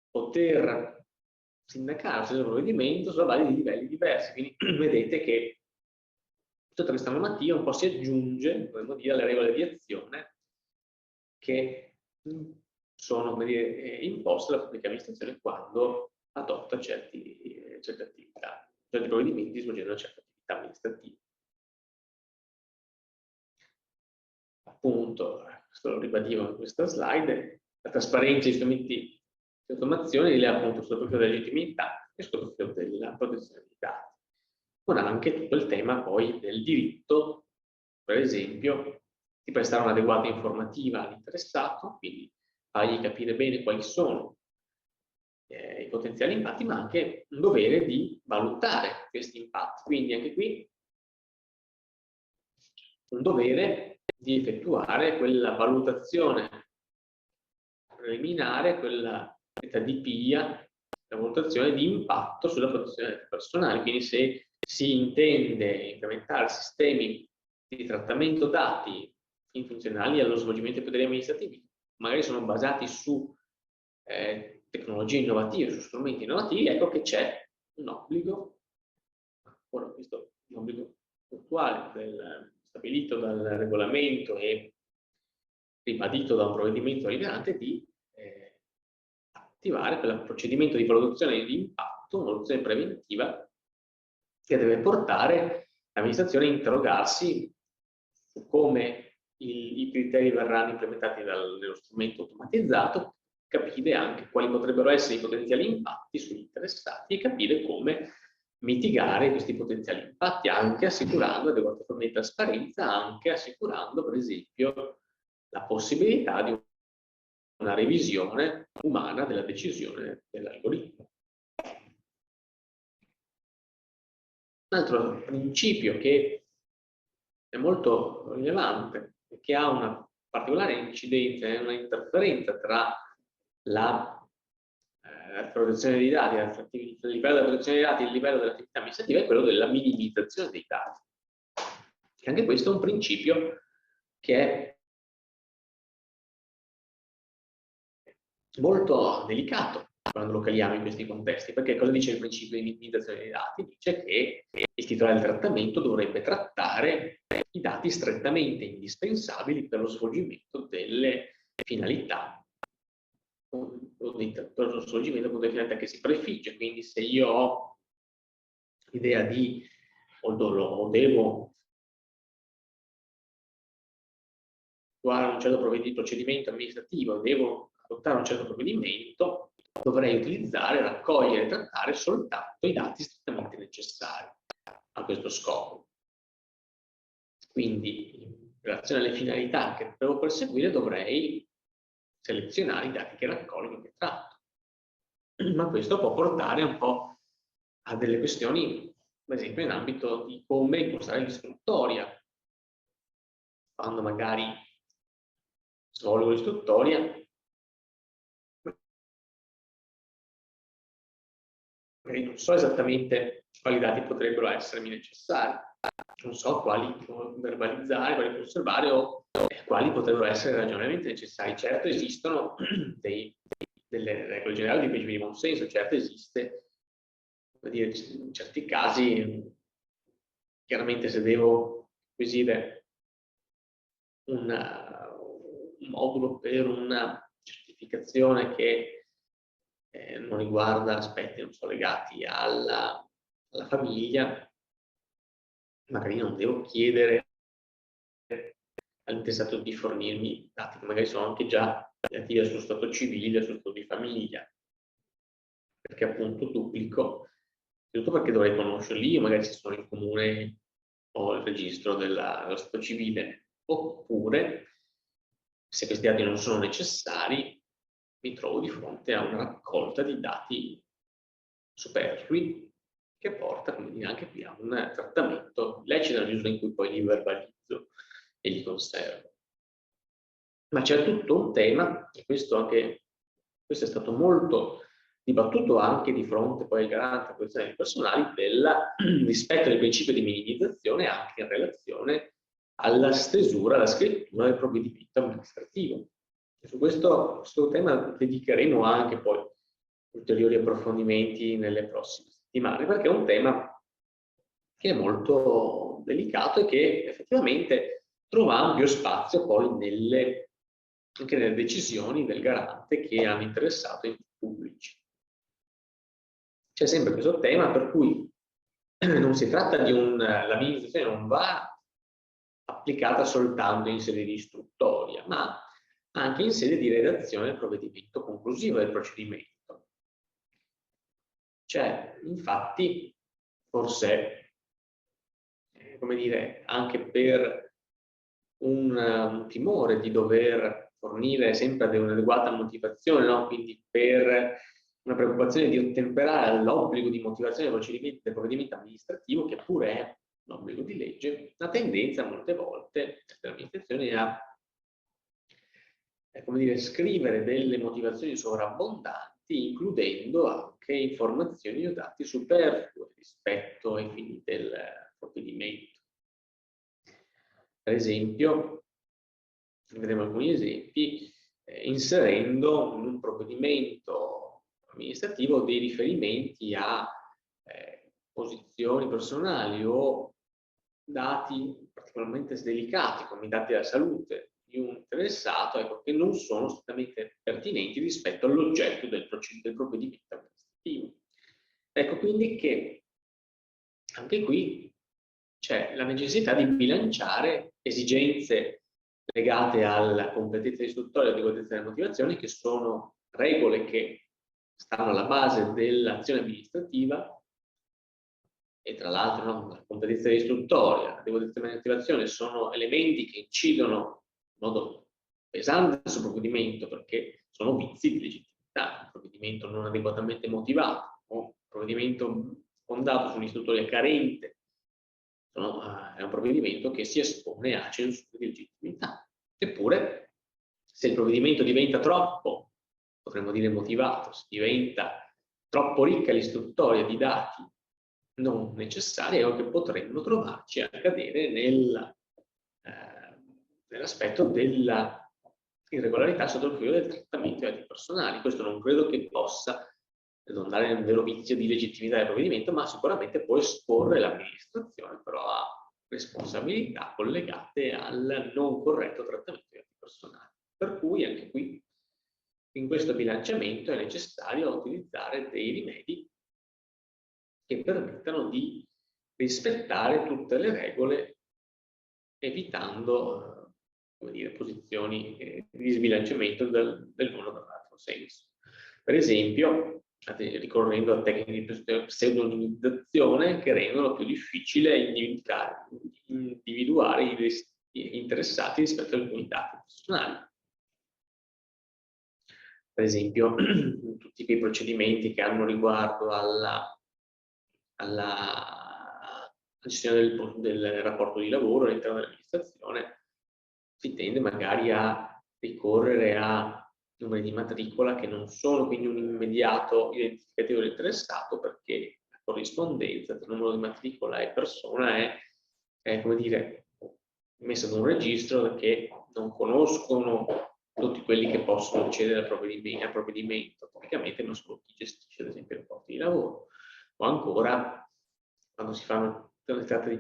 poter sindacare il provvedimento sulla base di livelli diversi. Quindi vedete che tutta questa normativa un po' si aggiunge, potremmo dire, alle regole di azione che sono, come dire, imposte dalla pubblica amministrazione quando adotta certe attività, certi provvedimenti svolgendo una certa attività amministrativa. Appunto, questo lo ribadivo in questa slide, la trasparenza degli strumenti di automazione rileva appunto sul profilo della legittimità e sul profilo della protezione dei dati. Con anche tutto il tema poi del diritto, per esempio, di prestare un'adeguata informativa all'interessato, quindi fargli capire bene quali sono i potenziali impatti, ma anche un dovere di valutare questi impatti. Quindi anche qui un dovere di effettuare quella valutazione preliminare, quella detta di PIA, la valutazione di impatto sulla protezione personale. Quindi se si intende implementare sistemi di trattamento dati funzionali allo svolgimento dei poteri amministrativi, magari sono basati su tecnologie innovative, su strumenti innovativi, ecco che c'è un obbligo, ora questo è un obbligo puntuale stabilito dal regolamento e ribadito da un provvedimento rilevante, di attivare quel procedimento di valutazione di impatto, una valutazione preventiva, che deve portare l'amministrazione a interrogarsi su come i criteri verranno implementati dallo strumento automatizzato, capire anche quali potrebbero essere i potenziali impatti sugli interessati e capire come mitigare questi potenziali impatti, anche assicurando adeguate forme di trasparenza, anche assicurando per esempio la possibilità di una revisione umana della decisione dell'algoritmo. Un altro principio che è molto rilevante e che ha una particolare incidenza e una interferenza tra la protezione dei dati, il livello della protezione dei dati e il livello dell'attività amministrativa è quello della minimizzazione dei dati. E anche questo è un principio che è molto delicato quando lo caliamo in questi contesti, perché cosa dice il principio di minimizzazione dei dati? Dice che il titolare del trattamento dovrebbe trattare i dati strettamente indispensabili per lo svolgimento delle finalità, per lo svolgimento delle finalità che si prefigge. Quindi se io ho l'idea di o devo attuare un certo procedimento amministrativo, devo adottare un certo provvedimento, dovrei utilizzare, raccogliere e trattare soltanto i dati strettamente necessari a questo scopo. Quindi, in relazione alle finalità che devo perseguire, dovrei selezionare i dati che raccolgo e che tratto. Ma questo può portare un po' a delle questioni, per esempio in ambito di come impostare l'istruttoria. Quando magari svolgo l'istruttoria, non so esattamente quali dati potrebbero essermi necessari, non so quali verbalizzare, quali conservare o quali potrebbero essere ragionevolmente necessari. Certo esistono delle regole generali, dei principi di buon senso, certo esiste, per dire, in certi casi, chiaramente se devo acquisire un modulo per una certificazione che non riguarda aspetti, non so, legati alla famiglia, magari non devo chiedere all'interessato di fornirmi dati che magari sono anche già relativi al suo stato civile, al suo stato di famiglia, perché appunto duplico, tutto perché dovrei conoscerli io, magari se sono in comune o il registro dello stato civile, oppure se questi dati non sono necessari, mi trovo di fronte a una raccolta di dati superflui che porta, come dire, anche qui a un trattamento lecito nella misura in cui poi li verbalizzo e li conservo. Ma c'è tutto un tema, e questo è stato molto dibattuto anche di fronte poi al garante della protezione dei personali, del rispetto del principio di minimizzazione anche in relazione alla stesura, alla scrittura del provvedimento amministrativo. E su questo tema dedicheremo anche poi ulteriori approfondimenti nelle prossime settimane, perché è un tema che è molto delicato e che effettivamente trova ampio spazio poi anche nelle decisioni del garante che hanno interessato enti pubblici. C'è sempre questo tema per cui non si tratta di la minimizzazione non va applicata soltanto in sede di istruttoria, ma anche in sede di redazione del provvedimento conclusivo del procedimento. Cioè, infatti, forse, come dire, anche per un timore di dover fornire sempre un'adeguata motivazione, no? Quindi per una preoccupazione di ottemperare all'obbligo di motivazione del provvedimento amministrativo, che pure è un obbligo di legge, la tendenza molte volte dell'amministrazione è a come dire, scrivere delle motivazioni sovrabbondanti, includendo anche informazioni o dati superflui rispetto ai fini del provvedimento. Per esempio, vedremo alcuni esempi, inserendo in un provvedimento amministrativo dei riferimenti a posizioni personali o dati particolarmente delicati, come i dati della salute di un interessato, ecco, che non sono strettamente pertinenti rispetto all'oggetto del provvedimento amministrativo. Ecco quindi che anche qui c'è la necessità di bilanciare esigenze legate alla completezza istruttoria e all'adeguatezza delle motivazioni, che sono regole che stanno alla base dell'azione amministrativa, e tra l'altro la completezza dell'istruttoria, l'adeguatezza della motivazione sono elementi che incidono in modo pesante sul provvedimento, perché sono vizi di legittimità. Un provvedimento non adeguatamente motivato o un provvedimento fondato su un'istruttoria carente è un provvedimento che si espone a censure di legittimità. Eppure, se il provvedimento diventa troppo, potremmo dire motivato, se diventa troppo ricca l'istruttoria di dati non necessari, o che potremmo trovarci a cadere nell'aspetto della irregolarità sotto il profilo del trattamento dei dati personali. Questo non credo che possa ridondare in un vero vizio di legittimità del provvedimento, ma sicuramente può esporre l'amministrazione però a responsabilità collegate al non corretto trattamento dei dati personali. Per cui anche qui, in questo bilanciamento, è necessario utilizzare dei rimedi che permettano di rispettare tutte le regole, evitando come dire, posizioni di sbilanciamento dell'uno o dall'altro senso. Per esempio, ricorrendo a tecniche di pseudonimizzazione che rendono più difficile individuare gli interessati rispetto ad alcuni dati personali. Per esempio, tutti quei procedimenti che hanno riguardo alla gestione del rapporto di lavoro all'interno dell'amministrazione, si tende magari a ricorrere a numeri di matricola che non sono quindi un immediato identificativo dell'interessato, perché la corrispondenza tra numero di matricola e persona è come dire, messa in un registro che non conoscono tutti quelli che possono accedere al provvedimento tipicamente, ma solo chi gestisce ad esempio i rapporti di lavoro. O ancora, quando si tratta di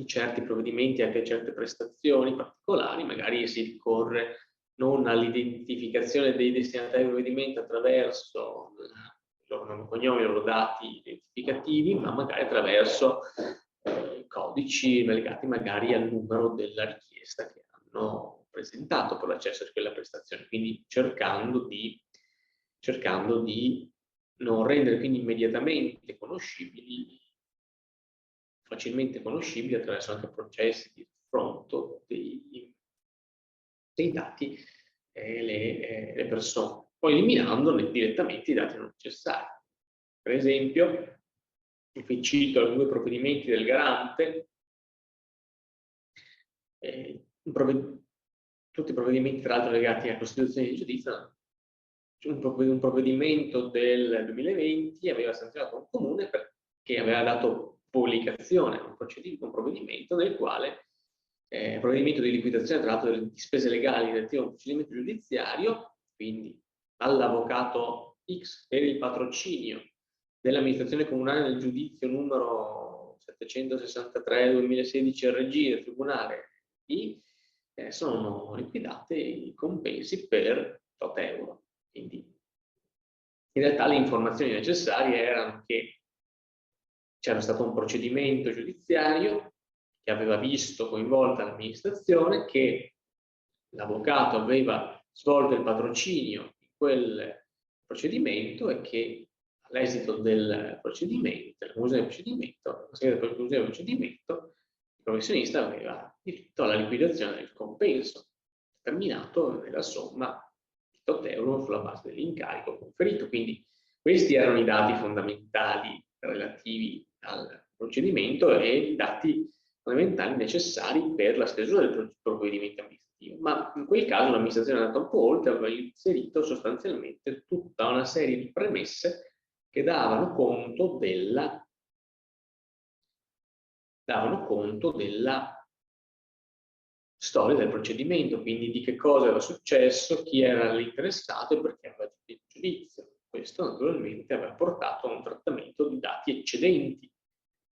certi provvedimenti, anche certe prestazioni particolari, magari si ricorre non all'identificazione dei destinatari del provvedimento attraverso il loro nome e cognome, i loro dati identificativi, ma magari attraverso codici legati magari al numero della richiesta che hanno presentato per l'accesso a quella prestazione, quindi cercando di non rendere quindi immediatamente conoscibili, facilmente conoscibili attraverso anche processi di confronto dei dati le persone, poi eliminandone direttamente i dati non necessari. Per esempio, qui cito alcuni provvedimenti del Garante, tutti i provvedimenti tra l'altro legati alla Costituzione di giudizio. Un provvedimento del 2020 aveva sanzionato un comune perché aveva dato pubblicazione a un provvedimento nel quale provvedimento di liquidazione tra l'altro delle spese legali relativo a un procedimento giudiziario, quindi all'avvocato X per il patrocinio dell'amministrazione comunale del giudizio numero 763/2016 RG del Tribunale I, sono liquidate i compensi per 8 euro. Quindi in realtà le informazioni necessarie erano che c'era stato un procedimento giudiziario che aveva visto coinvolta l'amministrazione, che l'avvocato aveva svolto il patrocinio di quel procedimento e che all'esito del procedimento, della conclusione del procedimento, il professionista aveva diritto alla liquidazione del compenso, determinato nella somma di 8 euro sulla base dell'incarico conferito. Quindi questi erano i dati fondamentali relativi al procedimento e i dati fondamentali necessari per la stesura del provvedimento amministrativo. Ma in quel caso l'amministrazione è andata un po' oltre, aveva inserito sostanzialmente tutta una serie di premesse che davano conto della storia del procedimento, quindi di che cosa era successo, chi era l'interessato e perché aveva il giudizio. Questo naturalmente aveva portato a un trattamento di dati eccedenti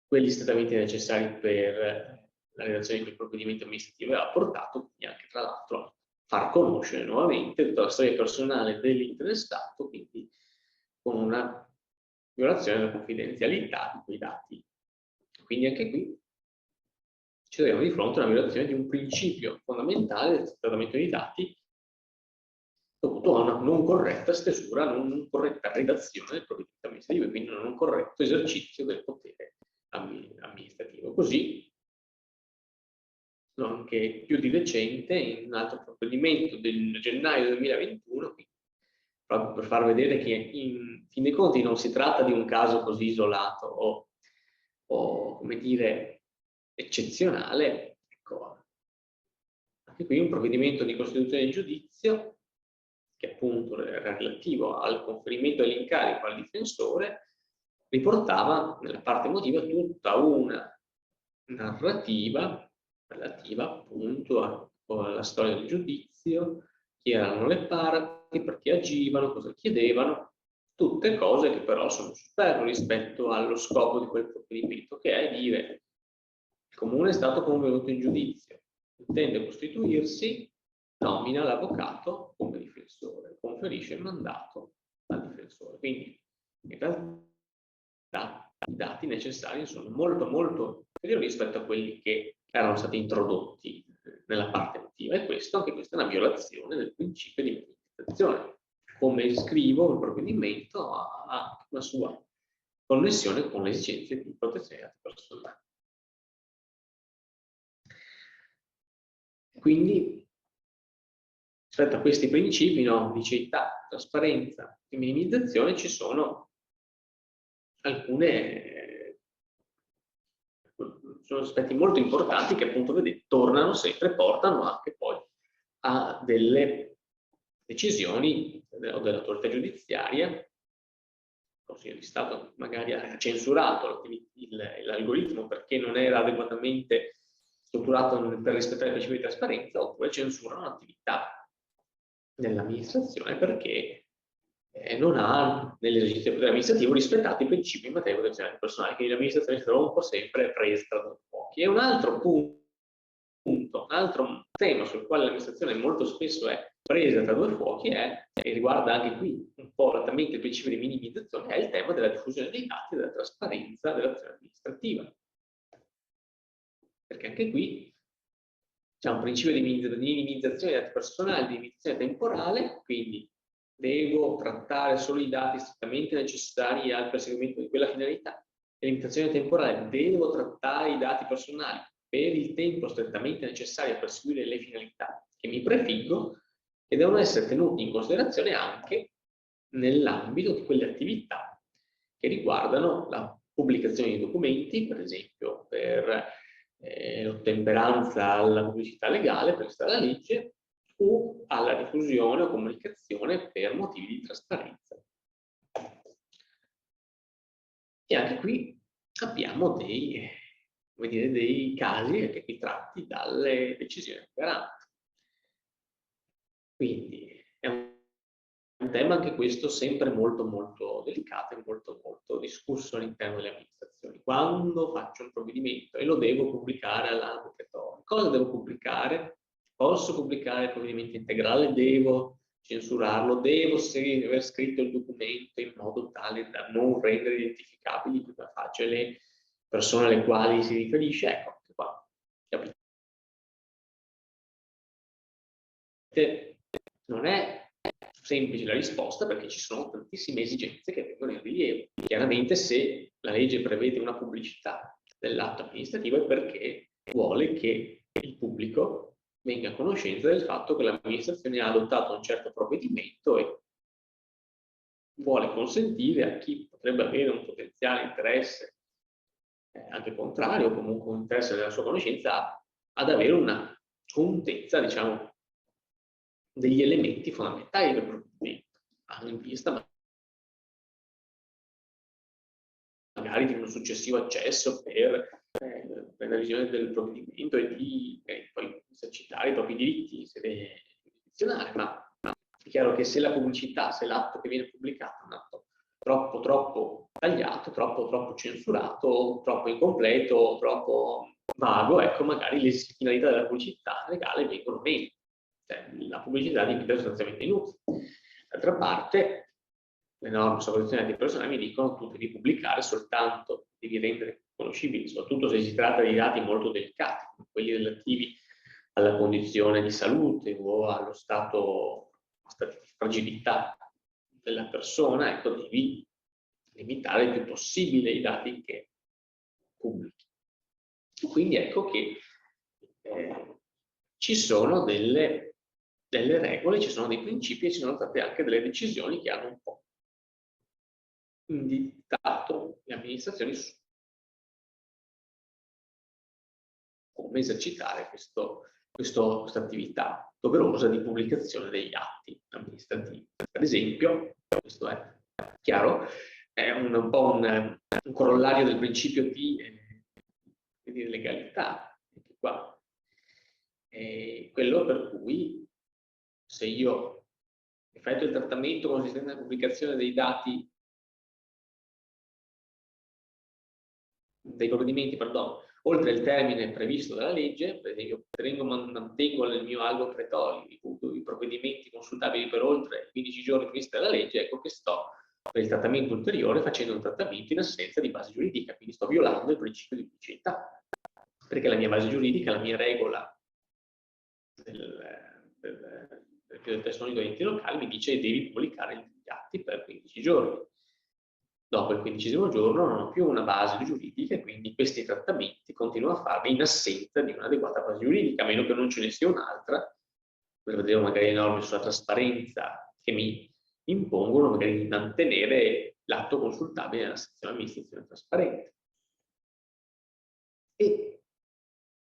quelli strettamente necessari per la redazione di quel provvedimento amministrativo, e ha portato quindi anche tra l'altro a far conoscere nuovamente tutta la storia personale dell'interessato, quindi con una violazione della confidenzialità di quei dati. Quindi anche qui ci troviamo di fronte a una violazione di un principio fondamentale del trattamento dei dati dovuto a una non corretta stesura, non corretta redazione del provvedimento amministrativo e quindi un non corretto esercizio del potere amministrativo. Così, anche più di recente, in un altro provvedimento del gennaio 2021, proprio per far vedere che in fin dei conti non si tratta di un caso così isolato o come dire, eccezionale, ecco, anche qui un provvedimento di costituzione di giudizio che appunto era relativo al conferimento dell'incarico al difensore, riportava nella parte emotiva tutta una narrativa relativa appunto alla storia del giudizio, chi erano le parti, perché agivano, cosa chiedevano, tutte cose che però sono superflue rispetto allo scopo di quel provvedimento, che è dire: il comune è stato convenuto in giudizio, intende costituirsi, nomina l'avvocato come difensore, conferisce il mandato al difensore. Quindi in realtà i dati necessari sono molto molto inferiori rispetto a quelli che erano stati introdotti nella parte emotiva, e anche questa è una violazione del principio di minimizzazione. Come scrivo il provvedimento ha una sua connessione con le esigenze di protezione dei dati personali. Quindi, rispetto a questi principi, no, di civiltà, trasparenza e minimizzazione, ci sono sono aspetti molto importanti che appunto tornano sempre, portano anche poi a delle decisioni dell'autorità giudiziaria. Il Consiglio di Stato magari ha censurato l'algoritmo perché non era adeguatamente strutturato per rispettare i principi di trasparenza, oppure censurano l'attività dell'amministrazione perché non ha, nell'esercizio del potere amministrativo, rispettato i principi in materia di protezione del personale, quindi l'amministrazione si trova un po' sempre presa tra due fuochi. E un altro punto, un altro tema sul quale l'amministrazione molto spesso è presa tra due fuochi e riguarda anche qui un po' esattamente il principio di minimizzazione, è il tema della diffusione dei dati e della trasparenza dell'azione amministrativa. perché anche qui c'è un principio di minimizzazione dei dati personali, di limitazione temporale, quindi devo trattare solo i dati strettamente necessari al perseguimento di quella finalità. Limitazione temporale, devo trattare i dati personali per il tempo strettamente necessario a perseguire le finalità che mi prefiggo, e devono essere tenuti in considerazione anche nell'ambito di quelle attività che riguardano la pubblicazione di documenti, per esempio per l'ottemperanza alla pubblicità legale per stare alla legge, o alla diffusione o comunicazione per motivi di trasparenza. E anche qui abbiamo dei casi che ritratti dalle decisioni del garante. Quindi è un tema anche questo sempre molto molto delicato e molto molto discusso all'interno delle amministrazioni. Quando faccio un provvedimento e lo devo pubblicare all'albo pretorio, cosa devo pubblicare? Posso pubblicare il provvedimento integrale? Devo censurarlo? Devo aver scritto il documento in modo tale da non rendere identificabili più facile le persone alle quali si riferisce? Ecco, qua capite. Non è semplice la risposta, perché ci sono tantissime esigenze che vengono in rilievo. Chiaramente, se la legge prevede una pubblicità dell'atto amministrativo è perché vuole che il pubblico venga a conoscenza del fatto che l'amministrazione ha adottato un certo provvedimento e vuole consentire a chi potrebbe avere un potenziale interesse, anche contrario, o comunque un interesse della sua conoscenza, ad avere una contezza, diciamo, degli elementi fondamentali del provvedimento, anche in vista magari di un successivo accesso per la visione del provvedimento e di poi esercitare i propri diritti in sede giurisdizionale. Ma è chiaro che se la pubblicità, se l'atto che viene pubblicato è un atto troppo tagliato, troppo censurato, troppo incompleto, troppo vago, ecco, magari le finalità della pubblicità legale vengono meno. La pubblicità diventa sostanzialmente inutile. D'altra parte, le norme sulla protezione dei dati personali mi dicono che tu devi pubblicare soltanto, devi rendere conoscibili, soprattutto se si tratta di dati molto delicati, come quelli relativi alla condizione di salute o allo stato di fragilità della persona, ecco, devi limitare il più possibile i dati che pubblichi. Quindi ecco che ci sono delle regole, ci sono dei principi e ci sono state anche delle decisioni che hanno un po' indicato le amministrazioni su come esercitare questa attività doverosa di pubblicazione degli atti amministrativi. Ad esempio, questo è chiaro, è un po' un corollario del principio di legalità, anche qua. Quello per cui se io effettuo il trattamento consistente nella pubblicazione dei dati dei provvedimenti, oltre il termine previsto dalla legge, per esempio mantengo nel mio albo pretorio i provvedimenti consultabili per oltre 15 giorni previsti dalla legge, ecco che sto per il trattamento ulteriore facendo un trattamento in assenza di base giuridica, quindi sto violando il principio di pubblicità, perché la mia base giuridica, la mia regola del testo unico degli enti locali mi dice che devi pubblicare gli atti per 15 giorni. Dopo il 15° giorno non ho più una base giuridica e quindi questi trattamenti continuo a farli in assenza di un'adeguata base giuridica, a meno che non ce ne sia un'altra. Vedremo magari le norme sulla trasparenza che mi impongono magari di mantenere l'atto consultabile nella sezione amministrazione trasparente.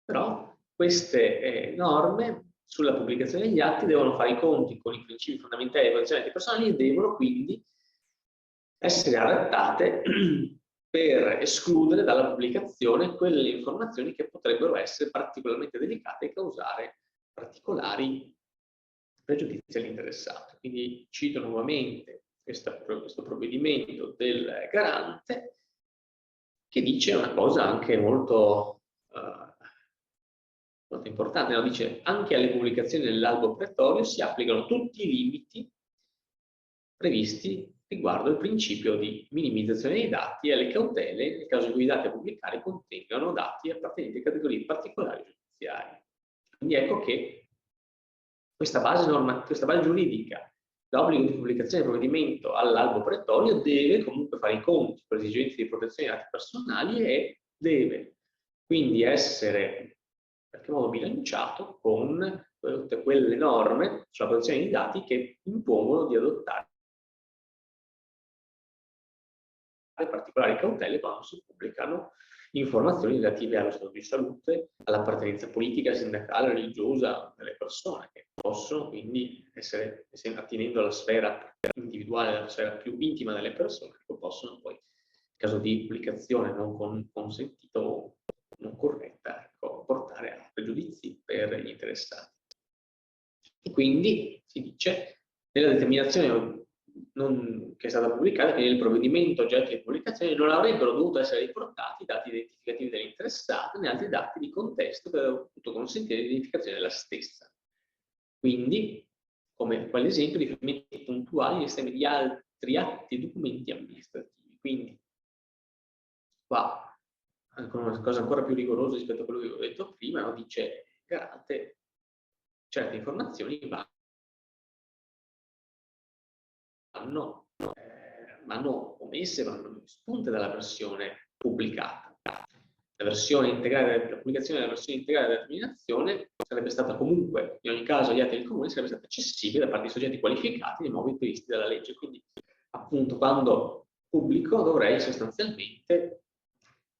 Però queste norme sulla pubblicazione degli atti devono fare i conti con i principi fondamentali della protezione dei dati personali e devono quindi essere adattate per escludere dalla pubblicazione quelle informazioni che potrebbero essere particolarmente delicate e causare particolari pregiudizi all'interessato. Quindi cito nuovamente questo provvedimento del garante che dice una cosa anche molto importante, no? Dice: anche alle pubblicazioni dell'albo pretorio si applicano tutti i limiti previsti riguardo il principio di minimizzazione dei dati e le cautele nel caso in cui i dati a pubblicare contengano dati appartenenti a categorie particolari giudiziarie. Quindi ecco che questa base giuridica, l'obbligo di pubblicazione del provvedimento all'albo pretorio, deve comunque fare i conti con le esigenze di protezione dei dati personali e deve quindi essere in qualche modo bilanciato con tutte quelle norme sulla protezione dei dati che impongono di adottare particolari cautele quando si pubblicano informazioni relative allo stato di salute, all'appartenenza politica, sindacale, religiosa delle persone, che possono quindi essere attinendo alla sfera individuale, alla sfera più intima delle persone, che possono poi, in caso di pubblicazione non consentita o non corretta, ecco, portare a pregiudizi per gli interessati. E quindi si dice, nella determinazione che è stata pubblicata, che nel provvedimento oggetto di pubblicazione non avrebbero dovuto essere riportati i dati identificativi dell'interessato né altri dati di contesto che avrebbero potuto consentire l'identificazione della stessa. Quindi, come quell'esempio, riferimenti puntuali agli estremi di altri atti e documenti amministrativi. Quindi, qua, una cosa ancora più rigorosa rispetto a quello che ho detto prima, no? Dice il garante, certe informazioni vanno omesse, vanno espunte dalla versione pubblicata. La pubblicazione della versione integrale della determinazione sarebbe stata comunque, in ogni caso, agli atti del comune sarebbe stata accessibile da parte di soggetti qualificati nei modi previsti dalla legge. Quindi, appunto, quando pubblico dovrei sostanzialmente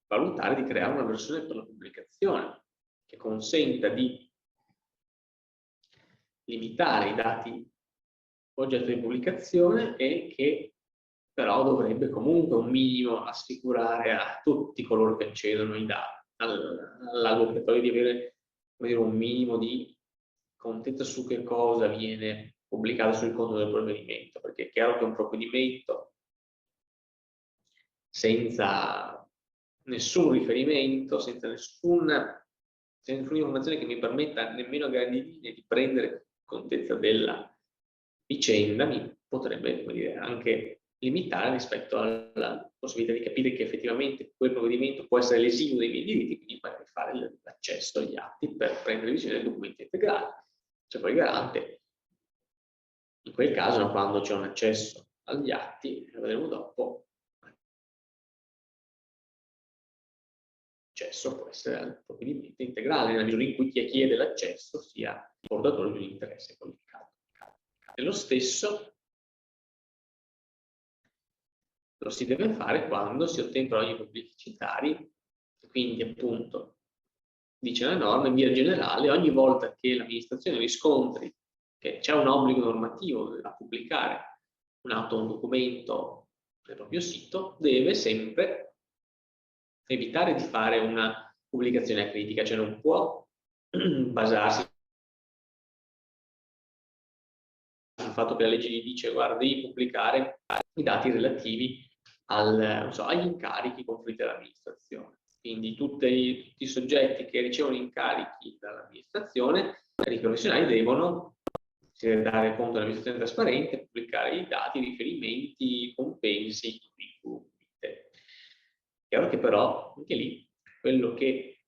valutare di creare una versione per la pubblicazione che consenta di limitare i dati oggetto di pubblicazione e che però dovrebbe comunque un minimo assicurare a tutti coloro che accedono ai dati all'albo pretorio di avere un minimo di contezza su che cosa viene pubblicato sul conto del provvedimento, perché è chiaro che un provvedimento senza nessun riferimento, senza nessuna informazione che mi permetta nemmeno a grandi linee di prendere contezza della vicenda, mi potrebbe, come dire, anche limitare rispetto alla possibilità di capire che effettivamente quel provvedimento può essere lesivo dei miei diritti, quindi magari fare l'accesso agli atti per prendere visione del documento integrale. C'è poi il garante, in quel caso, quando c'è un accesso agli atti, lo vedremo dopo, l'accesso può essere al provvedimento integrale, nella misura in cui chi chiede l'accesso sia portatore di un interesse qualificato. E lo stesso lo si deve fare quando si ottemperano gli obblighi pubblicitari, quindi appunto, dice la norma, in via generale, ogni volta che l'amministrazione riscontri che c'è un obbligo normativo a pubblicare un atto o un documento nel proprio sito, deve sempre evitare di fare una pubblicazione acritica, cioè non può basarsi sul fatto che la legge gli dice guarda, devi pubblicare i dati relativi agli incarichi confluiti dall'amministrazione. Quindi tutti i soggetti che ricevono incarichi dall'amministrazione, i professionali devono dare conto dell'amministrazione trasparente, pubblicare i dati, i riferimenti, i compensi, i curriculum. Chiaro che però anche lì quello che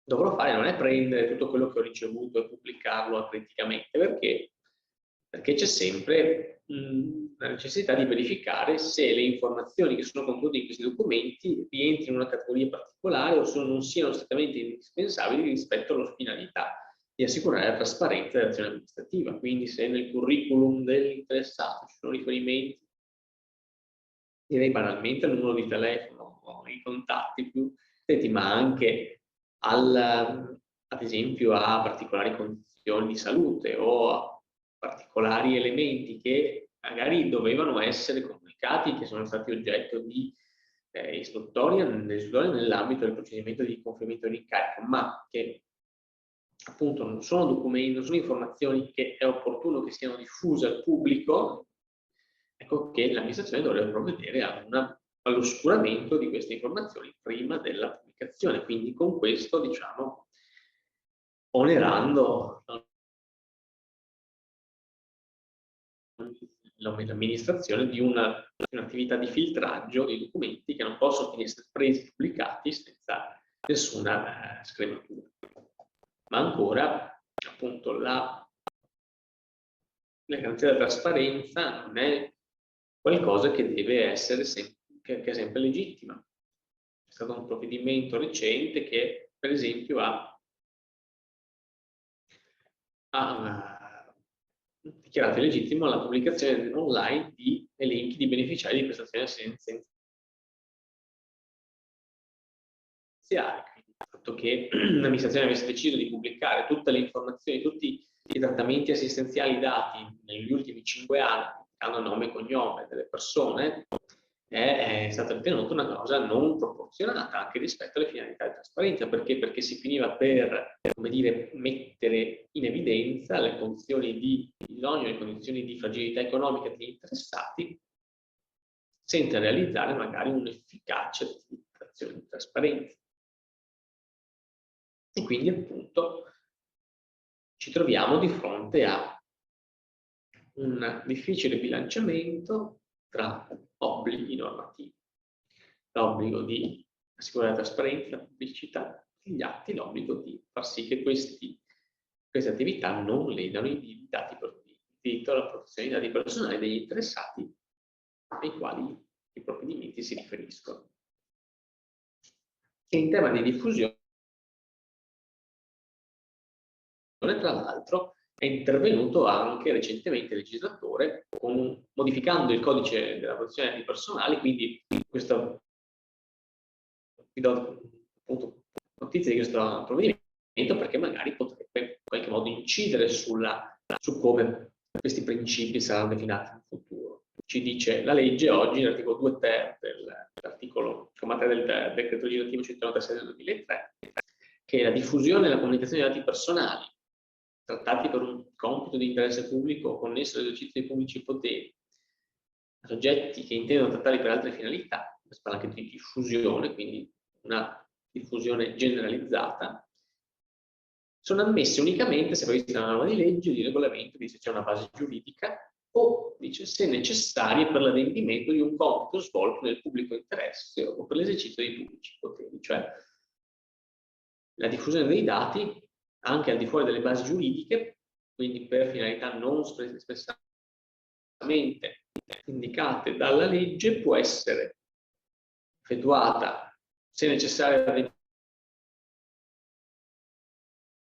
dovrò fare non è prendere tutto quello che ho ricevuto e pubblicarlo acriticamente, perché c'è sempre la necessità di verificare se le informazioni che sono contenute in questi documenti rientrino in una categoria particolare o non siano strettamente indispensabili rispetto alla finalità di assicurare la trasparenza dell'azione amministrativa. Quindi se nel curriculum dell'interessato ci sono riferimenti, direi banalmente al numero di telefono o ai contatti più stretti, ma anche ad esempio a particolari condizioni di salute o a particolari elementi che magari dovevano essere comunicati, che sono stati oggetto di istruttoria nell'ambito del procedimento di conferimento dell'incarico, ma che appunto non sono documenti, non sono informazioni che è opportuno che siano diffuse al pubblico, ecco che l'amministrazione dovrebbe provvedere all'oscuramento di queste informazioni prima della pubblicazione, quindi con questo, diciamo, onerando l'amministrazione di un'attività di filtraggio di documenti che non possono quindi essere presi e pubblicati senza nessuna scrematura. Ma ancora, appunto, la garanzia della trasparenza non è qualcosa che deve essere che è sempre legittima. C'è stato un provvedimento recente che, per esempio, ha dichiarato illegittimo la pubblicazione online di elenchi di beneficiari di prestazioni assistenziali. Il fatto che l'amministrazione avesse deciso di pubblicare tutte le informazioni, tutti i trattamenti assistenziali dati negli ultimi 5 anni, hanno nome e cognome delle persone, è stata ritenuta una cosa non proporzionata anche rispetto alle finalità di trasparenza. Perché? Perché si finiva per, come dire, mettere in evidenza le condizioni di bisogno, le condizioni di fragilità economica degli interessati, senza realizzare magari un'efficace azione di trasparenza. E quindi appunto ci troviamo di fronte a un difficile bilanciamento tra obblighi normativi, l'obbligo di assicurare la trasparenza, la pubblicità degli atti, l'obbligo di far sì che queste attività non ledano il diritto alla protezione dei dati personali degli interessati ai quali i provvedimenti si riferiscono. E in tema di diffusione, tra l'altro, è intervenuto anche recentemente il legislatore modificando il codice della protezione dei dati personali, quindi vi do appunto notizia di questo provvedimento perché magari potrebbe in qualche modo incidere su come questi principi saranno definiti in futuro. Ci dice la legge oggi, l'articolo 2 ter dell'articolo 3 del decreto legislativo 196 del 2003, che la diffusione e la comunicazione dei dati personali trattati per un compito di interesse pubblico connesso all'esercizio dei pubblici poteri a soggetti che intendono trattarli per altre finalità, si parla anche di diffusione, quindi una diffusione generalizzata, sono ammesse unicamente se previste da una norma di legge o di regolamento, dice c'è una base giuridica, o dice se necessarie per l'adempimento di un compito svolto nel pubblico interesse o per l'esercizio dei pubblici poteri. Cioè la diffusione dei dati anche al di fuori delle basi giuridiche, quindi per finalità non espressamente indicate dalla legge, può essere effettuata se necessario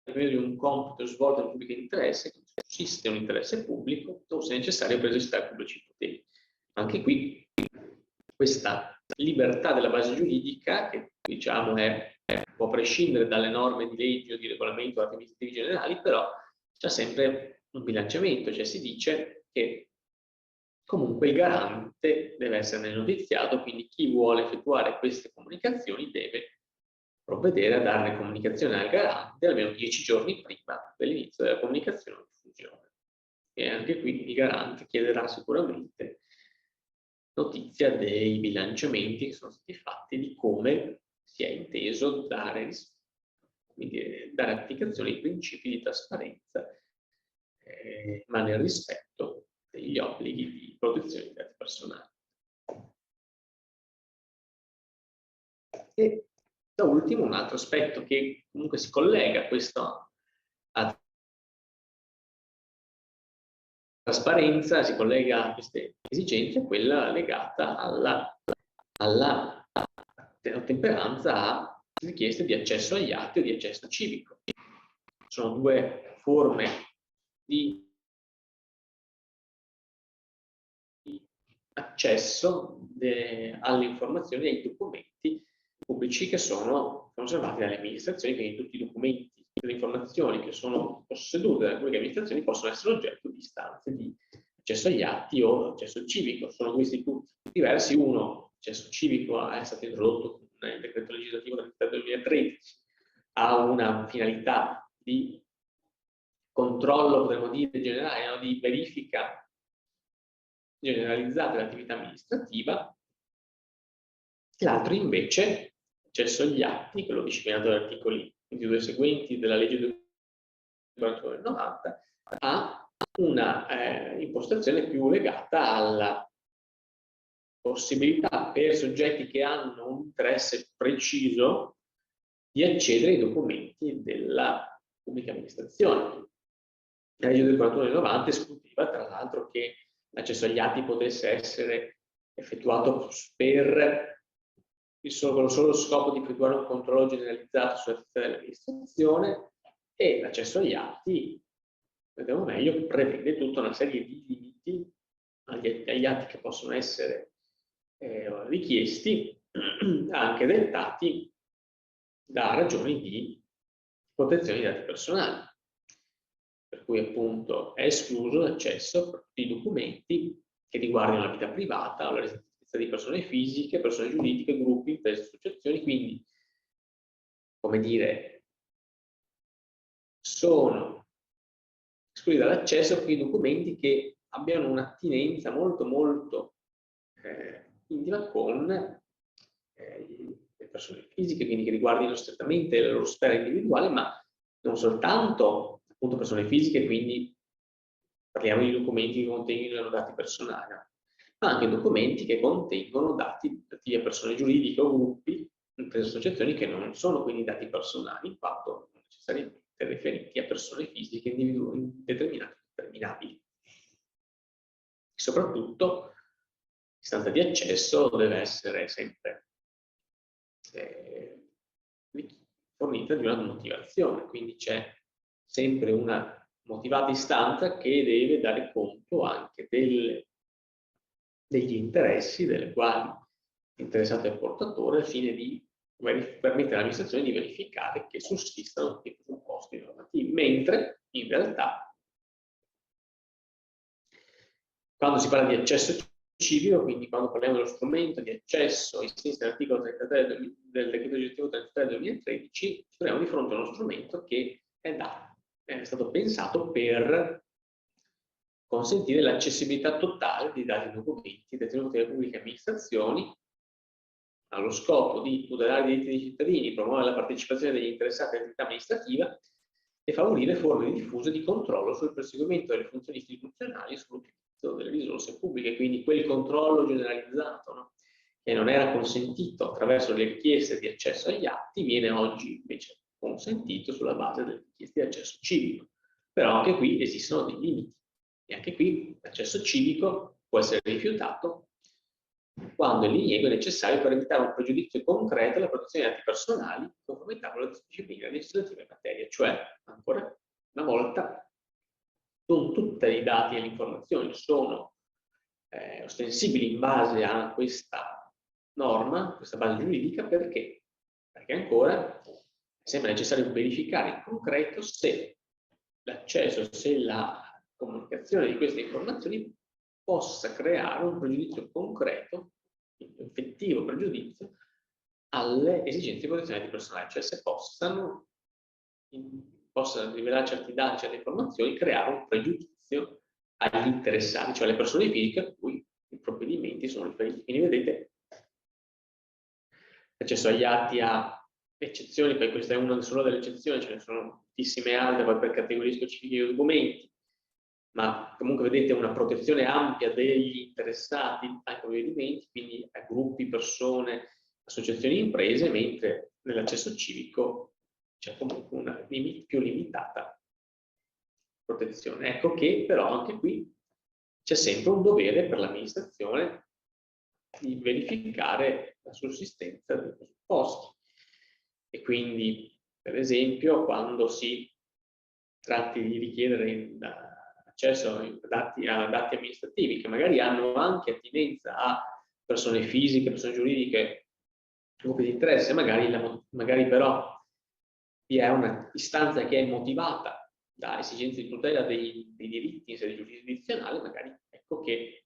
di un compito svolto nel pubblico interesse, sussiste un interesse pubblico, o se necessario per esercitare pubblici poteri. Anche qui questa libertà della base giuridica, che diciamo può prescindere dalle norme di legge o di regolamento o atti amministrativi generali, però c'è sempre un bilanciamento, cioè si dice che comunque il garante deve essere notiziato, quindi chi vuole effettuare queste comunicazioni deve provvedere a dare comunicazione al garante almeno 10 giorni prima dell'inizio della comunicazione o diffusione. E anche qui il garante chiederà sicuramente notizia dei bilanciamenti che sono stati fatti, di come si è inteso dare applicazione ai principi di trasparenza, ma nel rispetto degli obblighi di protezione dei dati personali. E da ultimo un altro aspetto che comunque si collega a questa trasparenza, si collega a queste esigenze, è quella legata alla temperanza a richieste di accesso agli atti o di accesso civico. Sono due forme di accesso alle informazioni e ai documenti pubblici che sono conservati dalle amministrazioni, quindi tutti i documenti e le informazioni che sono possedute dalle pubbliche amministrazioni possono essere oggetto di istanze di accesso agli atti o accesso civico. Sono due istituti diversi. Uno, accesso civico, è stato introdotto nel decreto legislativo del 2013, ha una finalità di controllo, potremmo dire, generale, no? Di verifica generalizzata dell'attività amministrativa. L'altro invece, accesso agli atti, quello disciplinato dagli articoli 22 seguenti della legge 241 del 90, ha una impostazione più legata alla possibilità per soggetti che hanno un interesse preciso di accedere ai documenti della pubblica amministrazione. La legge del 41 del 90 escludeva tra l'altro che l'accesso agli atti potesse essere effettuato con il solo scopo di effettuare un controllo generalizzato sull'attività dell'amministrazione, e l'accesso agli atti, vedremo meglio, prevede tutta una serie di limiti agli atti che possono essere richiesti, anche dettati da ragioni di protezione dei dati personali. Per cui appunto è escluso l'accesso a tutti i documenti che riguardano la vita privata o la residenza di persone fisiche, persone giuridiche, gruppi, imprese, associazioni. Quindi, come dire, sono esclusi dall'accesso a quei documenti che abbiano un'attinenza molto molto intima con le persone fisiche, quindi che riguardino strettamente la loro sfera individuale, ma non soltanto appunto persone fisiche, quindi parliamo di documenti che contengono dati personali, ma anche documenti che contengono dati relativi a persone giuridiche o gruppi, imprese, associazioni, che non sono quindi dati personali, in quanto non necessariamente riferiti a persone fisiche determinabili. E soprattutto l'istanza di accesso deve essere sempre fornita di una motivazione, quindi c'è sempre una motivata istanza che deve dare conto anche degli interessi delle quali l'interessato è il portatore, al fine di permettere all'amministrazione di verificare che sussistano tutti i presupposti normativi, mentre in realtà quando si parla di accesso civico, quindi quando parliamo dello strumento di accesso ai sensi dell'articolo 33 del decreto legislativo 33 del 2013, ci troviamo di fronte a uno strumento che è stato pensato per consentire l'accessibilità totale di dati e documenti detenuti dalle pubbliche amministrazioni, allo scopo di tutelare i diritti dei cittadini, promuovere la partecipazione degli interessati all'attività amministrativa e favorire forme diffuse di controllo sul perseguimento delle funzioni istituzionali e sull'utilizzo delle risorse pubbliche. Quindi quel controllo generalizzato, no? Che non era consentito attraverso le richieste di accesso agli atti, viene oggi invece consentito sulla base delle richieste di accesso civico. Però anche qui esistono dei limiti, e anche qui l'accesso civico può essere rifiutato quando il diniego è necessario per evitare un pregiudizio concreto alla protezione dei dati personali in conformità con la disciplina legislativa in materia. Cioè, ancora una volta, non tutti i dati e le informazioni sono ostensibili in base a questa norma, questa base giuridica. Perché? Perché ancora sembra necessario verificare in concreto se l'accesso, se la comunicazione di queste informazioni possa creare un pregiudizio concreto, effettivo pregiudizio, alle esigenze di protezione di personale, cioè se possano rivelare certi dati, certe informazioni, creare un pregiudizio agli interessati, cioè alle persone fisiche a cui i provvedimenti sono riferiti. Quindi vedete, l'accesso agli atti ha eccezioni, poi questa è una solo delle eccezioni, ce ne sono moltissime altre, poi per categorie specifiche di documenti, ma comunque vedete una protezione ampia degli interessati ai provvedimenti, quindi a gruppi, persone, associazioni, imprese, mentre nell'accesso civico c'è comunque una più limitata protezione. Ecco che però anche qui c'è sempre un dovere per l'amministrazione di verificare la sussistenza dei presupposti. E quindi, per esempio, quando si tratti di richiedere accesso a dati amministrativi che magari hanno anche attinenza a persone fisiche, persone giuridiche, gruppi di interesse, magari però vi è una istanza che è motivata da esigenze di tutela dei diritti in sede giurisdizionale, magari ecco che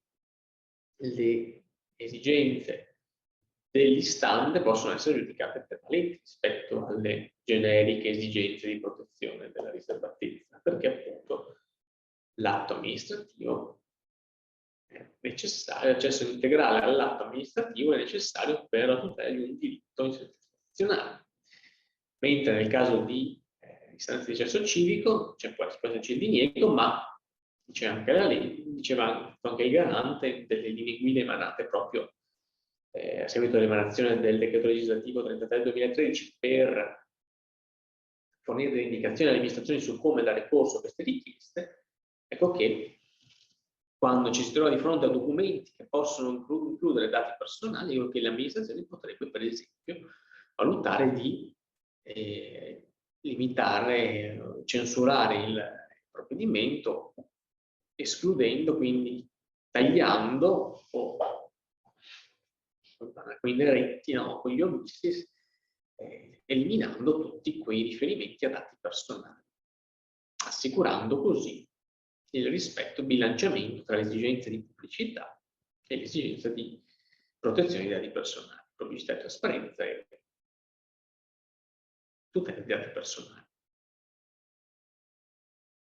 le esigenze dell'istante possono essere giudicate prevalenti rispetto alle generiche esigenze di protezione della riservatezza, perché appunto l'atto amministrativo è necessario, l'accesso integrale all'atto amministrativo è necessario per la tutela di un diritto istituzionale. Mentre nel caso di istanza di accesso civico può esserci il diniego, ma dice anche la legge, diceva anche il garante delle linee guida emanate proprio a seguito dell'emanazione del decreto legislativo 33 del 2013 per fornire delle indicazioni alle amministrazioni su come dare corso a queste richieste. Ecco che quando ci si trova di fronte a documenti che possono includere dati personali, ecco che l'amministrazione potrebbe, per esempio, valutare di limitare, censurare il provvedimento, escludendo, quindi tagliando o con i neretti, no, con gli omissi, eliminando tutti quei riferimenti a dati personali, assicurando così il rispetto, il bilanciamento tra l'esigenza di pubblicità e l'esigenza di protezione dei dati personali, pubblicità e trasparenza e tutela dei dati personali.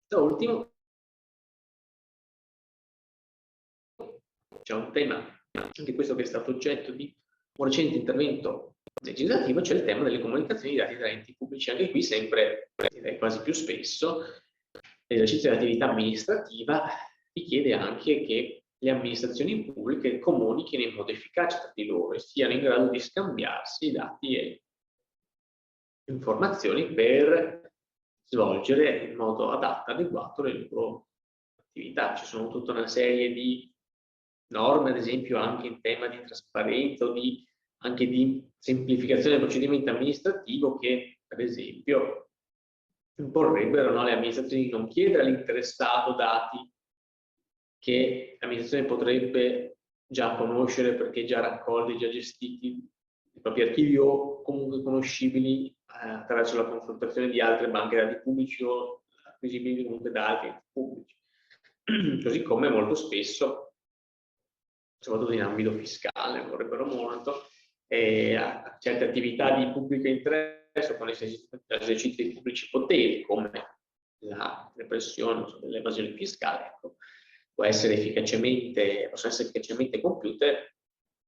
Da ultimo, c'è un tema, anche questo che è stato oggetto di un recente intervento legislativo, c'è il tema delle comunicazioni di dati tra enti pubblici. Anche qui sempre, direi quasi più spesso, l'esercizio dell'attività amministrativa richiede anche che le amministrazioni pubbliche comunichino in modo efficace tra di loro e siano in grado di scambiarsi dati e informazioni per svolgere in modo adatto, adeguato le loro attività. Ci sono tutta una serie di norme, ad esempio anche in tema di trasparenza o anche di semplificazione del procedimento amministrativo che, per esempio, imporrebbero, no, alle amministrazioni di non chiedere all'interessato dati che l'amministrazione potrebbe già conoscere perché già raccolti, già gestiti nei propri archivi o comunque conoscibili attraverso la consultazione di altre banche dati pubblici o acquisibili comunque da altri enti pubblici. Così come molto spesso, soprattutto in ambito fiscale, vorrebbero molto, certe attività di pubblico interesse con l'esercizio di pubblici poteri, come la repressione dell'evasione fiscale, ecco, possono essere efficacemente compiute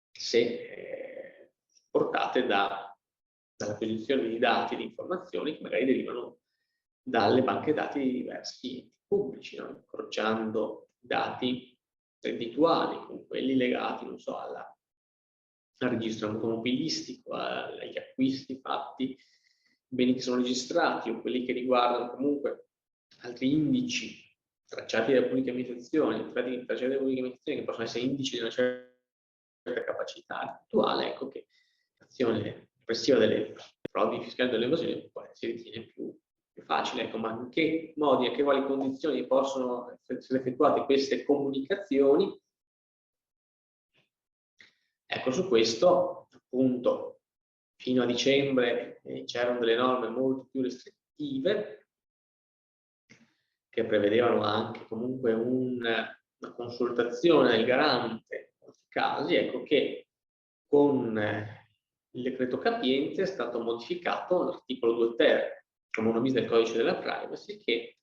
se portate dall'acquisizione di dati e di informazioni che magari derivano dalle banche dati di diversi enti pubblici, no? Incrociando dati reddituali con quelli legati, non so, al registro automobilistico, agli acquisti fatti, beni che sono registrati o quelli che riguardano comunque altri indici tracciati dalle pubbliche amministrazioni, tracciati dalle pubbliche amministrazioni che possono essere indici di una certa capacità attuale, ecco che l'azione repressiva delle frodi fiscali e dell'evasione si ritiene più facile. Ecco, ma in che modi e che quali condizioni possono essere effettuate queste comunicazioni? Ecco, su questo, appunto, fino a dicembre c'erano delle norme molto più restrittive che prevedevano anche comunque una consultazione del garante in questi casi. Ecco che con il decreto capiente è stato modificato l'articolo 2 ter, come una bis del codice della privacy, che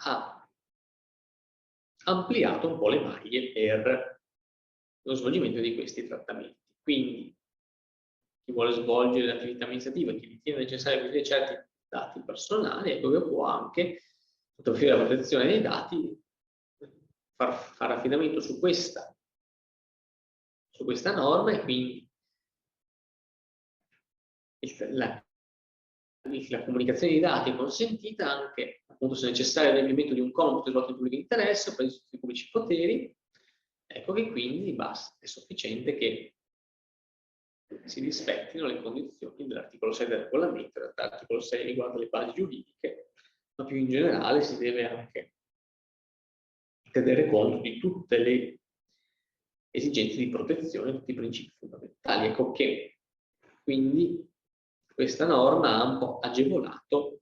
ha ampliato un po' le maglie per lo svolgimento di questi trattamenti. Quindi chi vuole svolgere l'attività amministrativa e chi ritiene necessario acquisire certi dati personali, ecco che può anche, sotto il profilo della protezione dei dati, far affidamento su questa norma e quindi la comunicazione di dati è consentita anche, appunto, se necessario, l'adempimento di un compito svolto in pubblico interesse o per i pubblici poteri. Ecco che quindi è sufficiente che si rispettino le condizioni dell'articolo 6 del regolamento. In realtà l'articolo 6 riguarda le basi giuridiche, ma più in generale si deve anche tenere conto di tutte le esigenze di protezione, tutti i principi fondamentali. Ecco che quindi questa norma ha un po' agevolato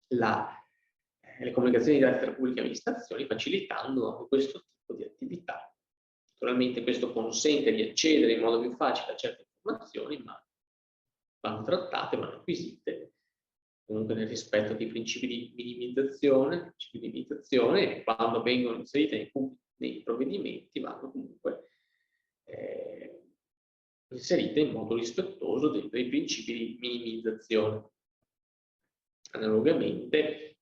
le comunicazioni di dati tra pubbliche amministrazioni, facilitando anche questo tipo di attività. Naturalmente questo consente di accedere in modo più facile a certe informazioni, ma vanno trattate, vanno acquisite, comunque nel rispetto dei principi di minimizzazione, e quando vengono inserite nei provvedimenti vanno comunque inserite in modo rispettoso dei principi di minimizzazione. Analogamente,